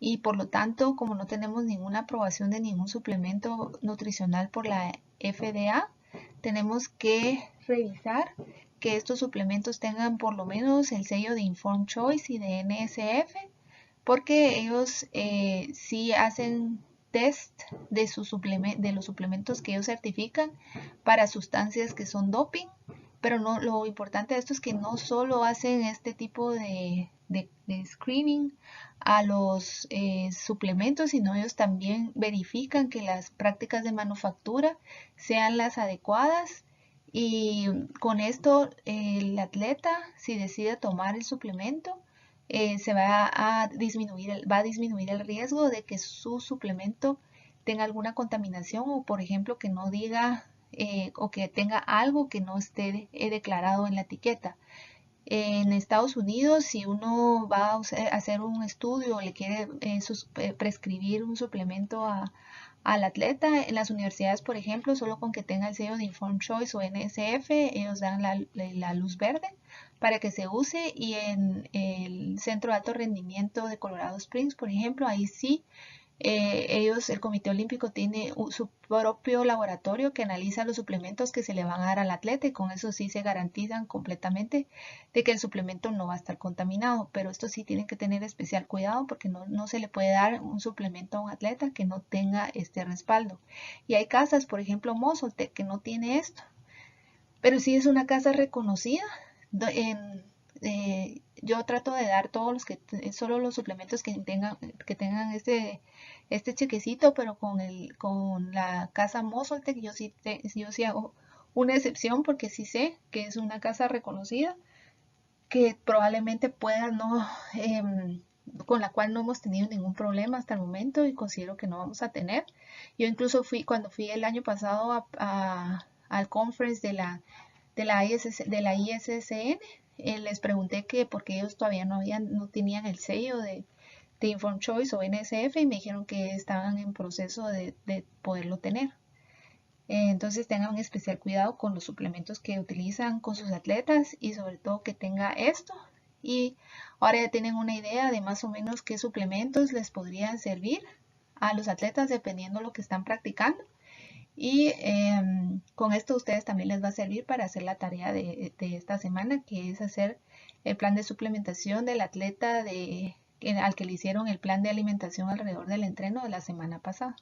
y por lo tanto, como no tenemos ninguna aprobación de ningún suplemento nutricional por la FDA, tenemos que revisar que estos suplementos tengan por lo menos el sello de Informed Choice y de NSF, porque ellos sí hacen test de los suplementos que ellos certifican para sustancias que son doping, pero no, lo importante de esto es que no solo hacen este tipo de screening a los suplementos, sino ellos también verifican que las prácticas de manufactura sean las adecuadas y con esto el atleta, si decide tomar el suplemento, se va a disminuir el riesgo de que su suplemento tenga alguna contaminación o por ejemplo que no diga o que tenga algo que no esté declarado en la etiqueta. En Estados Unidos, si uno va a hacer un estudio o le quiere prescribir un suplemento al atleta, en las universidades, por ejemplo, solo con que tenga el sello de Informed Choice o NSF, ellos dan la luz verde para que se use y en el Centro de Alto Rendimiento de Colorado Springs, por ejemplo, ahí sí el Comité Olímpico tiene su propio laboratorio que analiza los suplementos que se le van a dar al atleta y con eso sí se garantizan completamente de que el suplemento no va a estar contaminado, pero esto sí tienen que tener especial cuidado porque no se le puede dar un suplemento a un atleta que no tenga este respaldo. Y hay casas, por ejemplo, Mozoltec, que no tiene esto, pero sí es una casa reconocida. Yo trato de dar solo los suplementos que tengan este chequecito, pero con la casa Mozoltec yo sí hago una excepción porque sí sé que es una casa reconocida que probablemente pueda no, con la cual no hemos tenido ningún problema hasta el momento y considero que no vamos a tener. Yo incluso cuando fui el año pasado al conference de la ISSN, les pregunté que porque ellos todavía no tenían el sello de Informed Choice o NSF y me dijeron que estaban en proceso de poderlo tener. Entonces tengan un especial cuidado con los suplementos que utilizan con sus atletas y sobre todo que tenga esto. Y ahora ya tienen una idea de más o menos qué suplementos les podrían servir a los atletas dependiendo de lo que están practicando. Y con esto a ustedes también les va a servir para hacer la tarea de esta semana, que es hacer el plan de suplementación del atleta al que le hicieron el plan de alimentación alrededor del entreno de la semana pasada.